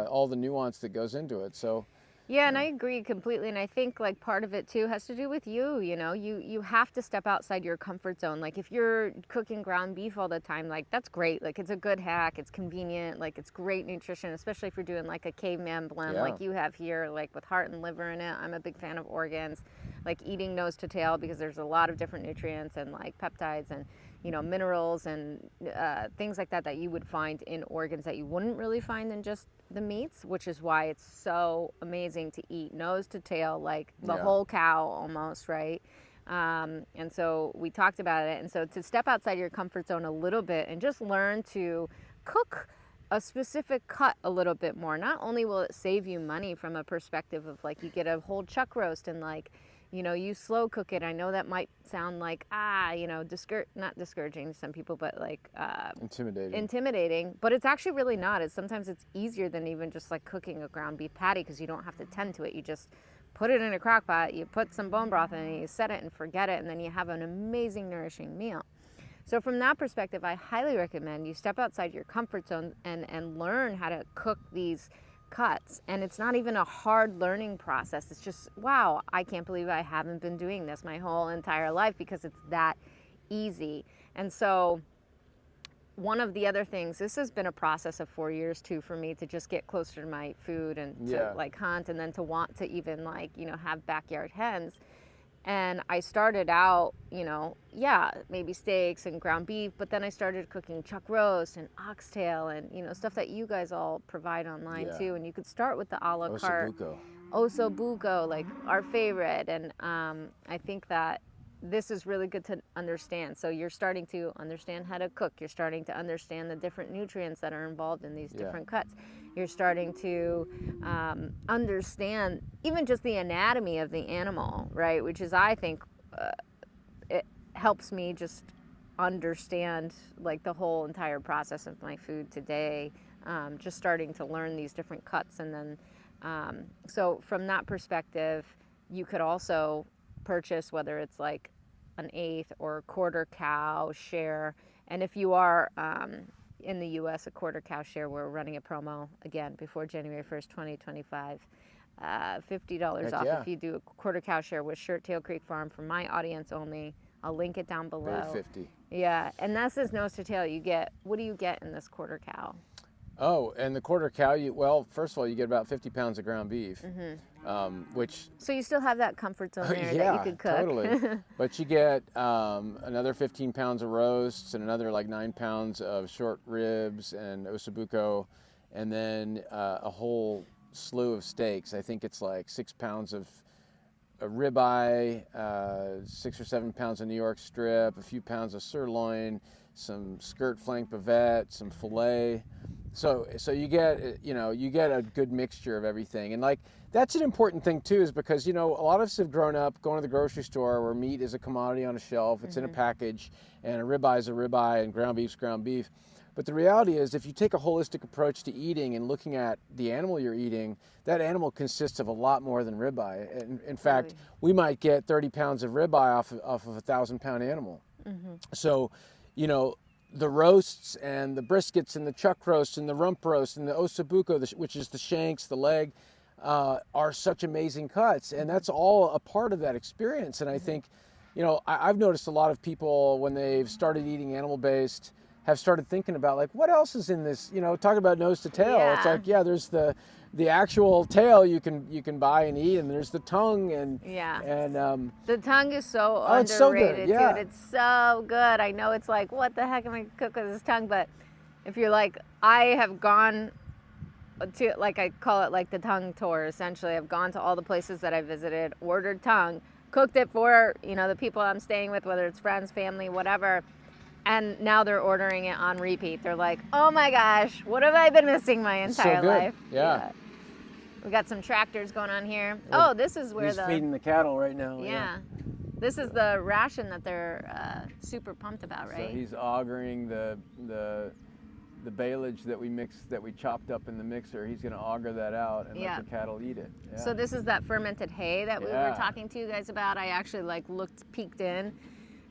all the nuance that goes into it. So. Yeah, and I agree completely. And I think like part of it too has to do with you, you have to step outside your comfort zone. Like if you're cooking ground beef all the time, like that's great. Like it's a good hack, it's convenient, like it's great nutrition, especially if you're doing like a caveman blend like you have here, like with heart and liver in it. I'm a big fan of organs, like eating nose to tail, because there's a lot of different nutrients and like peptides and minerals and things like that you would find in organs that you wouldn't really find in just the meats, which is why it's so amazing to eat nose to tail, like the whole cow almost, right? And so we talked about it. And so to step outside your comfort zone a little bit and just learn to cook a specific cut a little bit more. Not only will it save you money from a perspective of like you get a whole chuck roast and like, you slow cook it. I know that might sound like, not discouraging to some people, but like intimidating, but it's actually really not. Sometimes it's easier than even just like cooking a ground beef patty, because you don't have to tend to it. You just put it in a crock pot, you put some bone broth in it, you set it and forget it, and then you have an amazing, nourishing meal. So from that perspective, I highly recommend you step outside your comfort zone and learn how to cook these cuts. And it's not even a hard learning process. It's just, wow, I can't believe I haven't been doing this my whole entire life, because it's that easy. And so one of the other things, this has been a process of 4 years too for me, to just get closer to my food and to like hunt, and then to want to even like, have backyard hens. And I started out, maybe steaks and ground beef, but then I started cooking chuck roast and oxtail and, stuff that you guys all provide online too. And you could start with the a la carte. Osso buco, like our favorite. And I think that this is really good to understand. So you're starting to understand how to cook. You're starting to understand the different nutrients that are involved in these different cuts. You're starting to understand even just the anatomy of the animal, right? Which is, I think, it helps me just understand like the whole entire process of my food today. Just starting to learn these different cuts, and then so from that perspective, you could also purchase, whether it's like an eighth or quarter cow share. And if you are in the US, a quarter cow share, we're running a promo again before January 1st, 2025. $50 Heck off yeah. if you do a quarter cow share with Shirttail Creek Farm for my audience only. I'll link it down below. Very 50. Yeah, and that's his nose to tail. You get, what do you get in this quarter cow? Oh, and the quarter cow, well, first of all, you get about 50 pounds of ground beef, which... So you still have that comfort zone there yeah, that you could cook. Totally. But you get another 15 pounds of roasts and another like 9 pounds of short ribs and ossobuco, and then a whole slew of steaks. I think it's like 6 pounds of a ribeye, 6 or 7 pounds of New York strip, a few pounds of sirloin, some skirt flank bavette, some filet. So you get a good mixture of everything. And like, that's an important thing too, is because, a lot of us have grown up going to the grocery store where meat is a commodity on a shelf, it's in a package, and a ribeye is a ribeye and ground beef's ground beef. But the reality is, if you take a holistic approach to eating and looking at the animal you're eating, that animal consists of a lot more than ribeye. In fact, we might get 30 pounds of ribeye off of a 1,000-pound animal. So, the roasts and the briskets and the chuck roasts and the rump roast and the ossobuco, which is the shanks, the leg, are such amazing cuts. And that's all a part of that experience. And I think, I've noticed a lot of people, when they've started eating animal-based, have started thinking about like, what else is in this, talking about nose to tail. Yeah. It's like, yeah, there's the actual tail you can buy and eat, and there's the tongue, and the tongue is so underrated, it's so good. Yeah. dude. It's so good. I know it's like, what the heck am I gonna cook with this tongue? But if you're like, I have gone to, like, I call it like the tongue tour. Essentially, I've gone to all the places that I visited, ordered tongue, cooked it for the people I'm staying with, whether it's friends, family, whatever. And now they're ordering it on repeat. They're like, oh my gosh, what have I been missing my entire life? Yeah. We got some tractors going on here. Oh, this is where he's feeding the cattle right now. Yeah. This is the ration that they're super pumped about, right? So he's augering the baleage that we chopped up in the mixer. He's going to auger that out and let the cattle eat it. Yeah. So this is that fermented hay that we were talking to you guys about. I actually peeked in.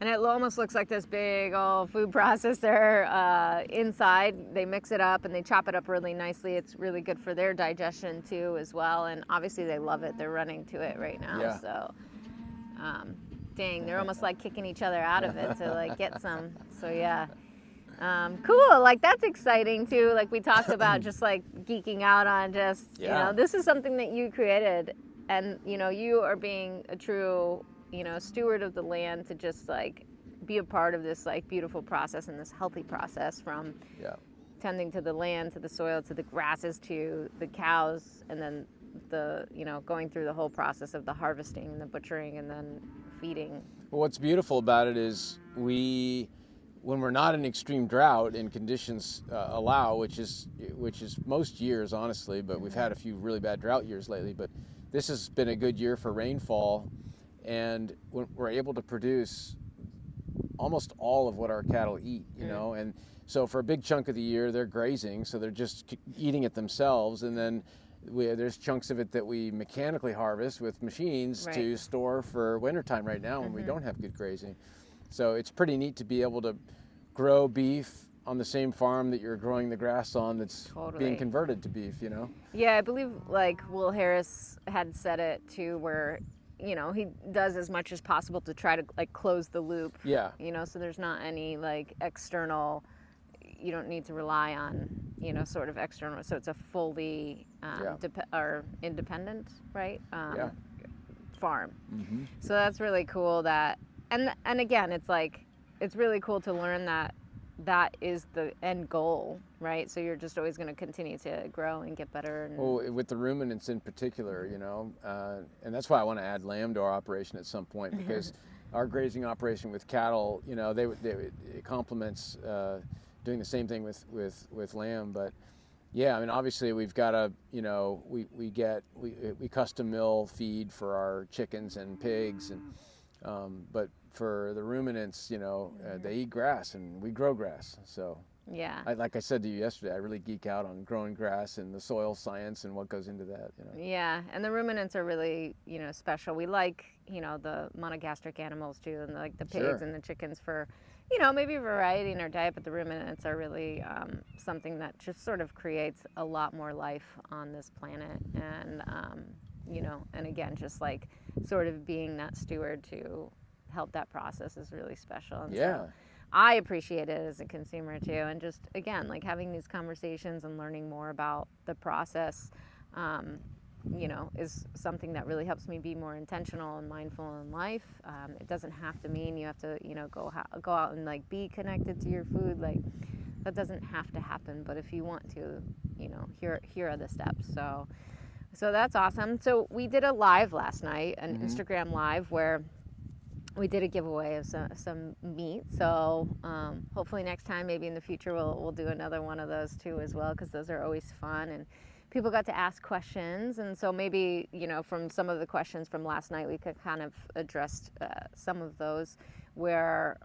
And it almost looks like this big old food processor inside. They mix it up and they chop it up really nicely. It's really good for their digestion too, as well. And obviously they love it. They're running to it right now. Yeah. So, dang, they're almost like kicking each other out of it to like get some. So yeah, cool. Like, that's exciting too. Like, we talked about just like geeking out on just this is something that you created, and you are being a true steward of the land to just like be a part of this like beautiful process and this healthy process, from tending to the land, to the soil, to the grasses, to the cows, and then the going through the whole process of the harvesting and the butchering and then feeding. Well, what's beautiful about it is when we're not in extreme drought and conditions allow, which is most years, honestly, but we've had a few really bad drought years lately, but this has been a good year for rainfall. And we're able to produce almost all of what our cattle eat, and so for a big chunk of the year they're grazing, so they're just eating it themselves, and then there's chunks of it that we mechanically harvest with machines to store for wintertime right now when we don't have good grazing. So it's pretty neat to be able to grow beef on the same farm that you're growing the grass on that's being converted to beef, Yeah, I believe like Will Harris had said it too, where he does as much as possible to try to like close the loop. Yeah. So there's not any like external, you don't need to rely on, sort of external. So it's a fully or independent, right? Farm. Mm-hmm. So that's really cool and again, it's like, it's really cool to learn that is the end goal, right? So you're just always going to continue to grow and get better. Well, with the ruminants in particular, and that's why I want to add lamb to our operation at some point, because our grazing operation with cattle, it complements doing the same thing with lamb. But Yeah, I mean, obviously we've got to, we custom mill feed for our chickens and pigs, and but for the ruminants, they eat grass and we grow grass. So Yeah. like I said to you yesterday, I really geek out on growing grass and the soil science and what goes into that. Yeah, and the ruminants are really, special. We like, the monogastric animals too, and like the pigs Sure. and the chickens for, maybe variety in our diet, but the ruminants are really something that just sort of creates a lot more life on this planet. And, and again, just like sort of being that steward to help that process is really special. And Yeah. so I appreciate it as a consumer too. And just, again, like having these conversations and learning more about the process, is something that really helps me be more intentional and mindful in life. It doesn't have to mean you have to, go out and like be connected to your food. Like that doesn't have to happen. But if you want to, here are the steps. So that's awesome. So we did a live last night, an Instagram live where we did a giveaway of some meat. So hopefully next time, maybe in the future, we'll do another one of those too as well, because those are always fun. And people got to ask questions. And so maybe, from some of the questions from last night, we could kind of address some of those where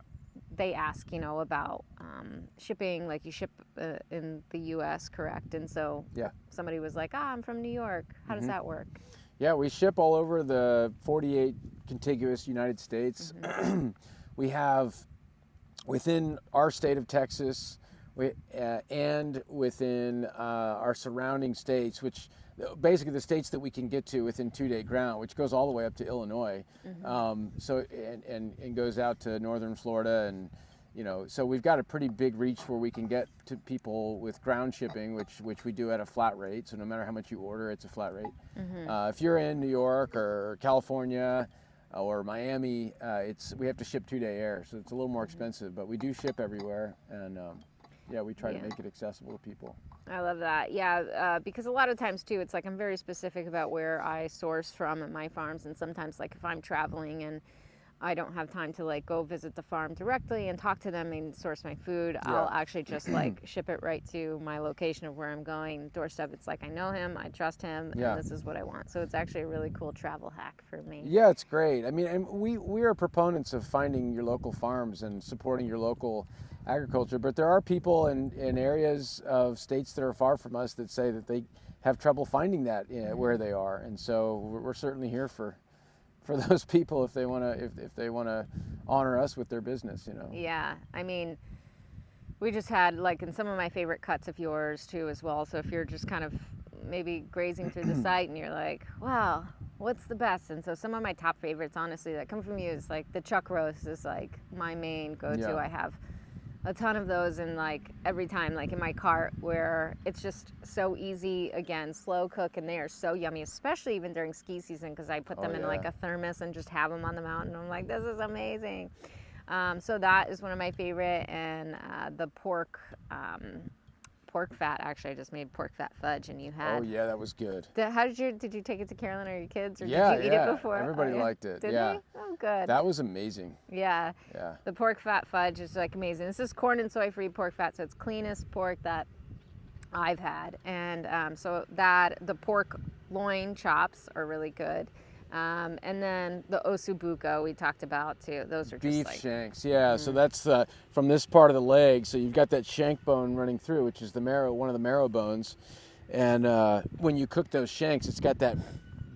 they ask, about shipping, like you ship in the U.S., correct? And so Yeah. somebody was like, I'm from New York. How does that work? Yeah, we ship all over the 48 contiguous United States. We have within our state of Texas and within our surrounding states, which basically the states that we can get to within 2-day ground, which goes all the way up to Illinois. So and goes out to northern Florida, and so we've got a pretty big reach where we can get to people with ground shipping, which we do at a flat rate. So no matter how much you order, it's a flat rate. If you're in New York or California or Miami, we have to ship 2-day air, so it's a little more expensive, but we do ship everywhere, and we try to make it accessible to people. I love that. Yeah, because a lot of times too, it's like I'm very specific about where I source from at my farms, and sometimes like if I'm traveling and I don't have time to like go visit the farm directly and talk to them and source my food, I'll actually just like ship it right to my location of where I'm going, doorstep. It's like I know him, I trust him, and this is what I want. So it's actually a really cool travel hack for me. Yeah, it's great. I mean, and we are proponents of finding your local farms and supporting your local agriculture, but there are people in areas of states that are far from us that say that they have trouble finding that where they are, and so we're certainly here for those people if they want to honor us with their business. Yeah, I mean, we just had like in some of my favorite cuts of yours too as well. So if you're just kind of maybe grazing through the site and you're like, wow, what's the best? And so some of my top favorites, honestly, that come from you is like the chuck roast is like my main go-to. Yeah. I have a ton of those, and like every time, like in my cart, where it's just so easy, again, slow cook, and they are so yummy, especially even during ski season, because I put them in like a thermos and just have them on the mountain. I'm like, this is amazing. So that is one of my favorite, and the pork fat. Actually, I just made pork fat fudge, and you had. Oh yeah, that was good. How did you take it to Carolyn or your kids, or did you eat it before? Everybody liked it. Did they? Oh, good. That was amazing. Yeah. Yeah. The pork fat fudge is like amazing. This is corn and soy free pork fat, so it's cleanest pork that I've had, and so that the pork loin chops are really good. And then the ossobuco we talked about too. Those are beef just like, shanks. Yeah, so that's from this part of the leg. So you've got that shank bone running through, which is the marrow, one of the marrow bones. And when you cook those shanks, it's got that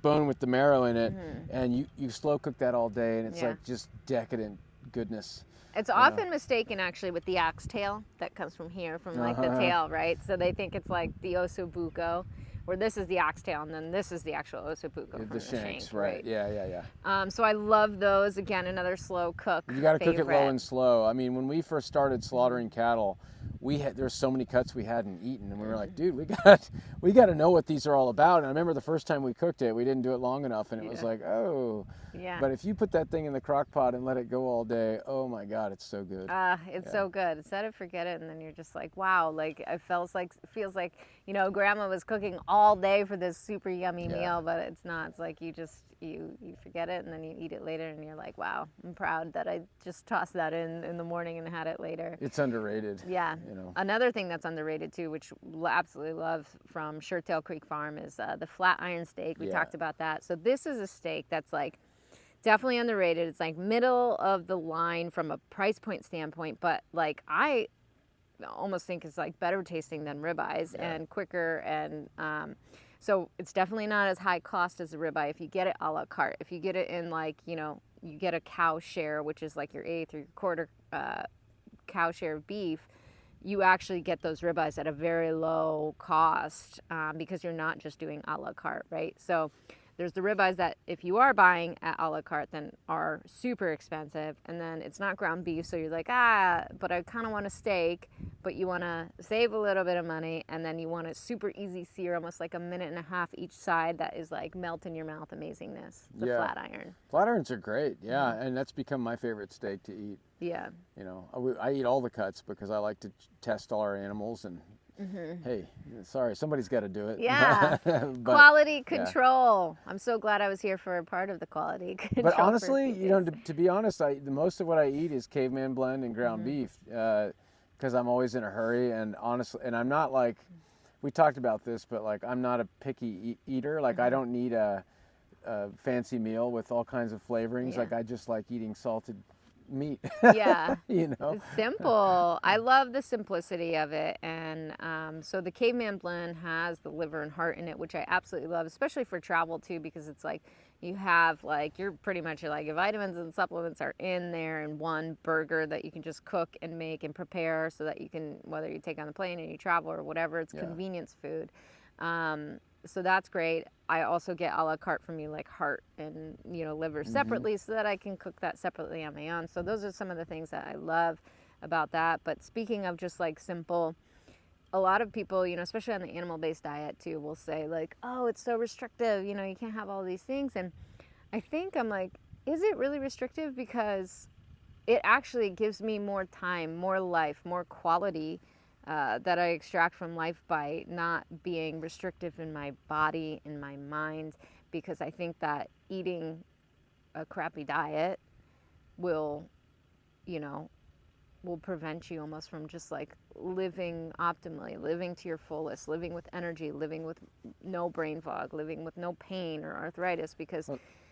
bone with the marrow in it, and you slow cook that all day, and it's like just decadent goodness. It's often mistaken actually with the oxtail that comes from here, from like the tail, right? So they think it's like the ossobuco, where this is the oxtail, and then this is the actual ossobuco from the shanks, shank, right? Yeah. So I love those. Again, another slow cook. You got to cook it favorite. low and slow. I mean, when we first started slaughtering cattle, there's so many cuts we hadn't eaten, and we were like, dude, we got to know what these are all about. And I remember the first time we cooked it, we didn't do it long enough, and it was like, oh. Yeah. But if you put that thing in the crock pot and let it go all day, oh my God, it's so good. It's so good. Set it, forget it, and then you're just like, wow. Like it feels like Grandma was cooking all day for this super yummy meal, but it's not. It's like you forget it, and then you eat it later, and you're like, wow, I'm proud that I just tossed that in the morning and had it later. It's underrated. Yeah, you know. Another thing that's underrated too, which absolutely love from Shirttail Creek Farm, is the flat iron steak. We talked about that. So this is a steak that's like definitely underrated. It's like middle of the line from a price point standpoint, but like I almost think it's like better tasting than ribeyes and quicker, and so it's definitely not as high cost as a ribeye if you get it a la carte. If you get it in like, you know, you get a cow share, which is like your eighth or your quarter cow share of beef, you actually get those ribeyes at a very low cost because you're not just doing a la carte, right? So there's the ribeyes that if you are buying at a la carte then are super expensive, and then it's not ground beef, so you're like, but I kind of want a steak, but you want to save a little bit of money, and then you want a super easy sear, almost like a minute and a half each side, that is like melt in your mouth amazingness. The flat iron. Flat irons are great, and that's become my favorite steak to eat. Yeah. You know, I eat all the cuts because I like to test all our animals, and hey, sorry, somebody's got to do it. Yeah. But, quality control. I'm so glad I was here for a part of the quality control. But honestly, you know, to be honest, the most of what I eat is caveman blend and ground beef because I'm always in a hurry, and honestly, and I'm not like, we talked about this, but like I'm not a picky eater. Like I don't need a fancy meal with all kinds of flavorings. Like I just like eating salted meat. Yeah. You know, it's simple. I love the simplicity of it, and so the caveman blend has the liver and heart in it, which I absolutely love, especially for travel too, because it's like you have like, you're pretty much like your vitamins and supplements are in there in one burger that you can just cook and make and prepare, so that you can, whether you take on the plane and you travel or whatever, it's convenience food. So that's great. I also get a la carte from you, like heart and, you know, liver separately, so that I can cook that separately on my own. So those are some of the things that I love about that. But speaking of just like simple, a lot of people, you know, especially on the animal-based diet too, will say like, oh, it's so restrictive, you know, you can't have all these things. And I think I'm like, is it really restrictive? Because it actually gives me more time, more life, more quality that I extract from life by not being restrictive in my body, in my mind, because I think that eating a crappy diet will, you know, will prevent you almost from just like living optimally, living to your fullest, living with energy, living with no brain fog, living with no pain or arthritis, because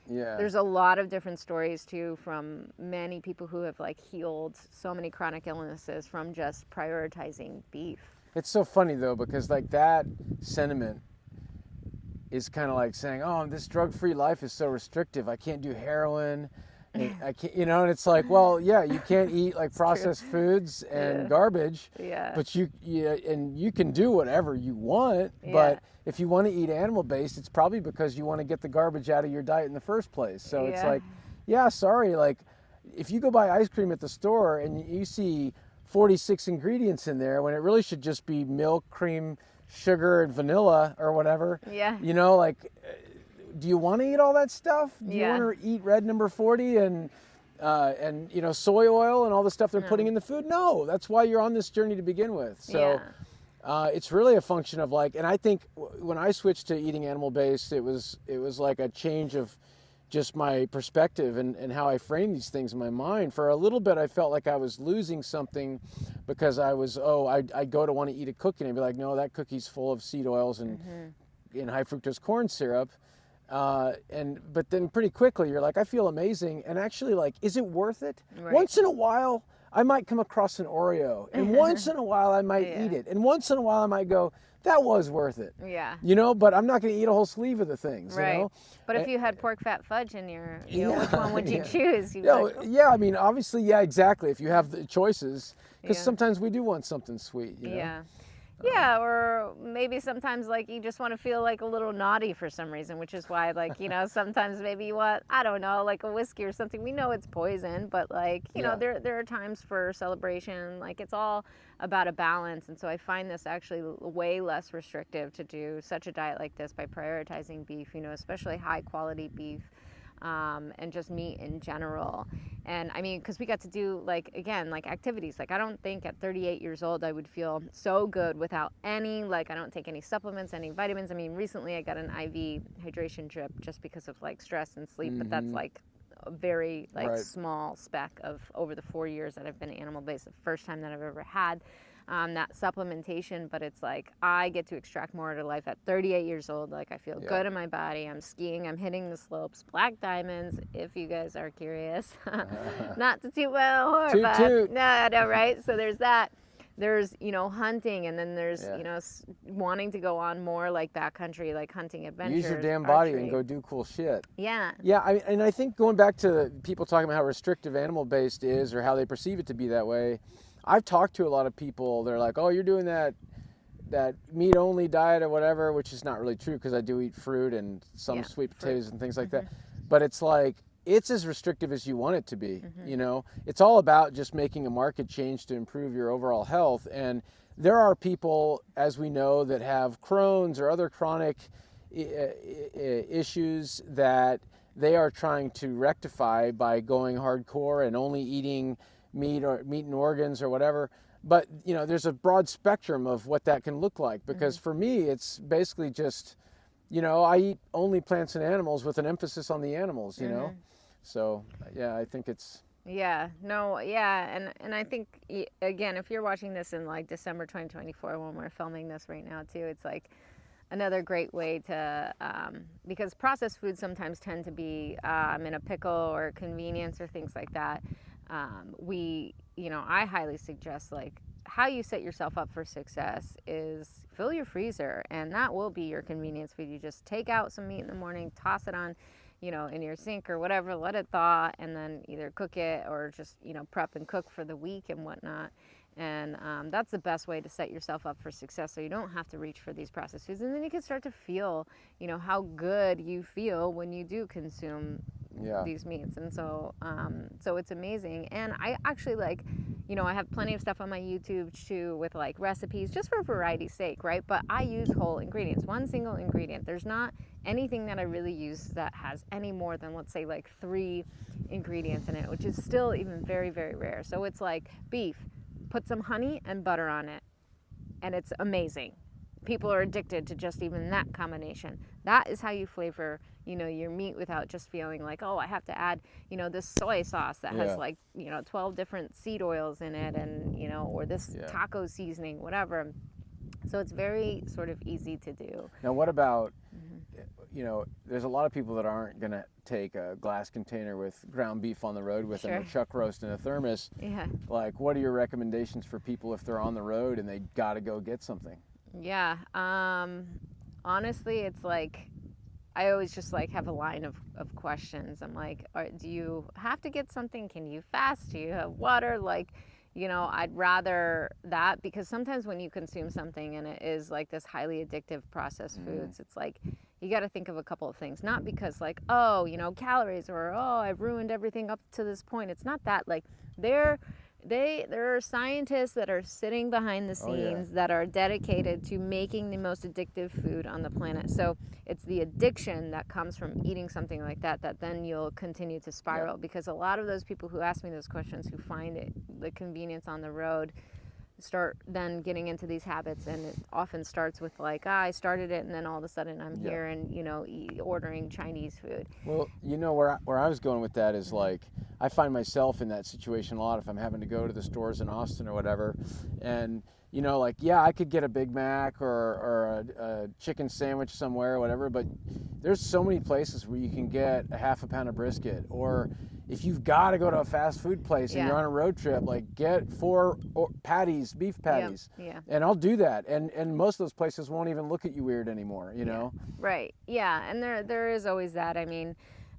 there's a lot of different stories too from many people who have like healed so many chronic illnesses from just prioritizing beef. It's so funny though, because like that sentiment is kind of like saying, oh, this drug-free life is so restrictive, I can't do heroin, and I can't, you know, and it's like, well, yeah, you can't eat like processed foods and garbage, but you can do whatever you want, but if you want to eat animal-based, it's probably because you want to get the garbage out of your diet in the first place. So it's like, sorry, like if you go buy ice cream at the store and you see 46 ingredients in there when it really should just be milk, cream, sugar, and vanilla or whatever, you know, like, do you want to eat all that stuff? Do you want to eat red number 40 and you know, soy oil and all the stuff they're putting in the food? No, that's why you're on this journey to begin with. So it's really a function of like, and I think when I switched to eating animal-based, it was like a change of just my perspective and how I frame these things in my mind. For a little bit, I felt like I was losing something because I was, I go to want to eat a cookie and I'd be like, no, that cookie's full of seed oils and high fructose corn syrup. But then pretty quickly you're like, I feel amazing. And actually, like, is it worth it? Right. Once in a while, I might come across an Oreo, and once in a while I might eat it. And once in a while I might go, that was worth it. Yeah. You know, but I'm not going to eat a whole sleeve of the things, right. You know? But if you had pork fat fudge in your, you know, which one would you choose? I mean, obviously, exactly. If you have the choices, because sometimes we do want something sweet, you know? Yeah, or maybe sometimes like you just want to feel like a little naughty for some reason, which is why like, you know, sometimes maybe you want, I don't know, like a whiskey or something. We know it's poison, but like, you know, there are times for celebration. Like it's all about a balance. And so I find this actually way less restrictive to do such a diet like this by prioritizing beef, you know, especially high quality beef. And just meat in general. And I mean, because we got to do like, again, like activities. Like I don't think at 38 years old I would feel so good without any, like I don't take any supplements, any vitamins. I mean, recently I got an IV hydration drip just because of like stress and sleep, but that's like a very like small speck of over the 4 years that I've been animal-based, the first time that I've ever had that supplementation, but it's like I get to extract more out of life at 38 years old. Like I feel good in my body. I'm skiing, I'm hitting the slopes, black diamonds, if you guys are curious. Not to toot my own horn, but toot. no, right? So there's that. There's, you know, hunting, and then there's, you know, wanting to go on more like backcountry, like hunting adventures. Use your damn body archery. and go do cool shit. Yeah. Yeah, and I think going back to people talking about how restrictive animal-based is or how they perceive it to be that way, I've talked to a lot of people, they're like, oh, you're doing that meat-only diet or whatever, which is not really true because I do eat fruit and some sweet potatoes and things like that. But it's like, it's as restrictive as you want it to be, you know? It's all about just making a market change to improve your overall health. And there are people, as we know, that have Crohn's or other chronic issues that they are trying to rectify by going hardcore and only eating meat and organs or whatever. But, you know, there's a broad spectrum of what that can look like, because for me, it's basically just, you know, I eat only plants and animals with an emphasis on the animals, you know? So, yeah, I think it's... Yeah, no, yeah, and I think, again, if you're watching this in like December 2024 when we're filming this right now too, it's like another great way to, because processed foods sometimes tend to be in a pickle or convenience or things like that. You know, I highly suggest like how you set yourself up for success is fill your freezer, and that will be your convenience food. You just take out some meat in the morning, toss it on, you know, in your sink or whatever, let it thaw, and then either cook it or just, you know, prep and cook for the week and whatnot. And that's the best way to set yourself up for success, so you don't have to reach for these processed foods. And then you can start to feel, you know, how good you feel when you do consume these meats. And so so it's amazing. And I actually, like, you know, I have plenty of stuff on my YouTube too with like recipes just for variety's sake, right? But I use whole ingredients, one single ingredient. There's not anything that I really use that has any more than, let's say, like 3 ingredients in it, which is still even very, very rare. So it's like beef, put some honey and butter on it, and it's amazing. People are addicted to just even that combination. That is how you flavor, you know, your meat without just feeling like, oh, I have to add, you know, this soy sauce that has like, you know, 12 different seed oils in it, and, you know, or this taco seasoning, whatever. So it's very sort of easy to do. Now, what about, you know, there's a lot of people that aren't going to take a glass container with ground beef on the road with them, or chuck roast in a thermos. Yeah. Like, what are your recommendations for people if they're on the road and they got to go get something? Yeah. Honestly, it's like, I always just like have a line of questions. I'm like, do you have to get something? Can you fast? Do you have water? Like, you know, I'd rather that, because sometimes when you consume something and it is like this highly addictive processed foods, it's like, you got to think of a couple of things. Not because like, oh, you know, calories, or, oh, I've ruined everything up to this point. It's not that. Like, there are scientists that are sitting behind the scenes that are dedicated to making the most addictive food on the planet. So it's the addiction that comes from eating something like that then you'll continue to spiral. Because a lot of those people who ask me those questions, who find it, the convenience on the road, start then getting into these habits, and it often starts with like, I started it, and then all of a sudden I'm here and, you know, ordering Chinese food. Well, you know, where I was going with that is like, I find myself in that situation a lot if I'm having to go to the stores in Austin or whatever, and, you know, like, yeah, I could get a Big Mac or a chicken sandwich somewhere or whatever, but there's so many places where you can get a half a pound of brisket, or if you've got to go to a fast food place and you're on a road trip, like, get 4 patties, beef patties. And I'll do that. And most of those places won't even look at you weird anymore, you know? Right. Yeah. And there is always that. I mean,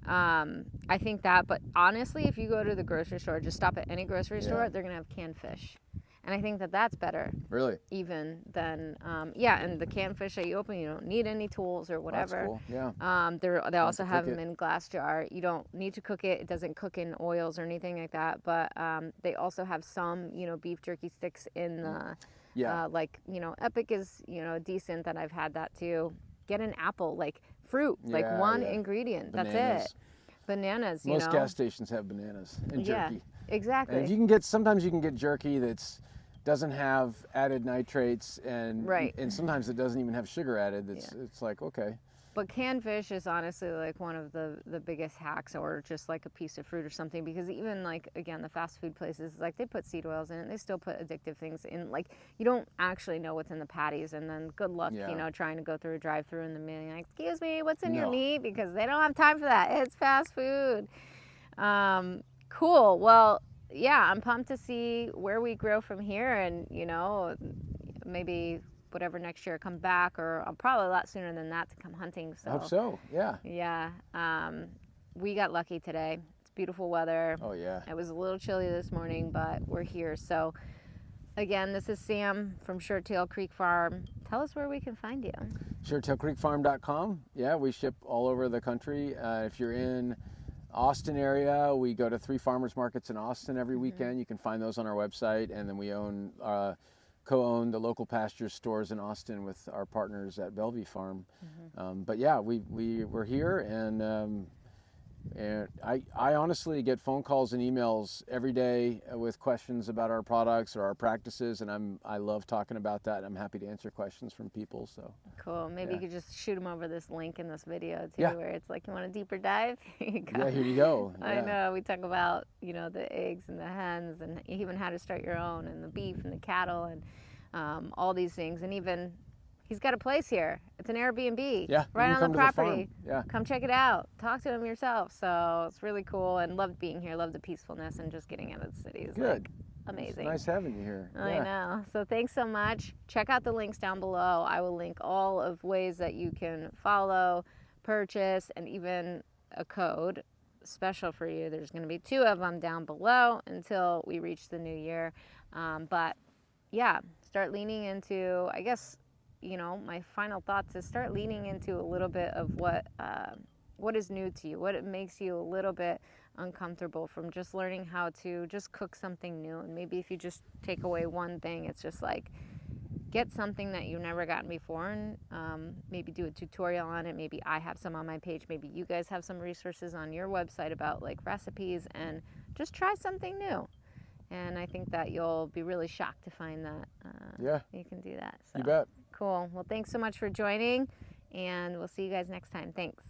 I think that, but honestly, if you go to the grocery store, just stop at any grocery store, they're going to have canned fish. And I think that that's better. Really? Even than, and the canned fish that you open, you don't need any tools or whatever. That's cool, they also have them in glass jar. You don't need to cook it. It doesn't cook in oils or anything like that. But they also have some, you know, beef jerky sticks in the, like, you know, Epic is, you know, decent, that I've had that too. Get an apple, like fruit, like one ingredient. Bananas. That's it. Bananas, you know. Most gas stations have bananas and jerky. Yeah, exactly. And if you can get, sometimes you can get jerky that's doesn't have added nitrates, and sometimes it doesn't even have sugar added. It's like, okay. But canned fish is honestly like one of the biggest hacks, or just like a piece of fruit or something, because even like, again, the fast food places, like they put seed oils in it, they still put addictive things in. Like, you don't actually know what's in the patties, and then good luck, Yeah. you know, trying to go through a drive-through in the being like, excuse me, what's in your No. meat? Because they don't have time for that. It's fast food. Cool. Well, yeah, I'm pumped to see where we grow from here, and you know, maybe whatever next year come back, or probably a lot sooner than that to come hunting. I hope so. Yeah. Yeah. We got lucky today. It's beautiful weather. Oh yeah. It was a little chilly this morning, but we're here. So again, this is Sam from Shirttail Creek Farm. Tell us where we can find you. Shirttailcreekfarm.com. Yeah, we ship all over the country. If you're in Austin area, we go to 3 farmers markets in Austin every weekend. You can find those on our website, and then we co-own the local pasture stores in Austin with our partners at Bellevue Farm. But yeah, we're here, and I honestly get phone calls and emails every day with questions about our products or our practices, and I love talking about that. I'm happy to answer questions from people. So cool. Maybe you could just shoot them over this link in this video too, Yeah. where it's like, you want a deeper dive? Here you go. Yeah, here you go. I Yeah. know. We talk about, you know, the eggs and the hens, and even how to start your own, and the beef and the cattle, and all these things. And even he's got a place here. It's an Airbnb. Yeah, you right can on come the to the property. farm. Yeah. Come check it out. Talk to him yourself. So it's really cool, and loved being here. Loved the peacefulness, and just getting out of the city is Good. like amazing. It's nice having you here. I know. So thanks so much. Check out the links down below. I will link all of ways that you can follow, purchase, and even a code special for you. There's going to be 2 of them down below until we reach the new year. But yeah, start leaning into, I guess, you know, my final thoughts is start leaning into a little bit of what is new to you, what it makes you a little bit uncomfortable from just learning how to just cook something new. And maybe if you just take away one thing, it's just like, get something that you've never gotten before, and maybe do a tutorial on it. Maybe I have some on my page. Maybe you guys have some resources on your website about like recipes, and just try something new. And I think that you'll be really shocked to find that you can do that. So, You bet. cool. Well, thanks so much for joining, and we'll see you guys next time. Thanks.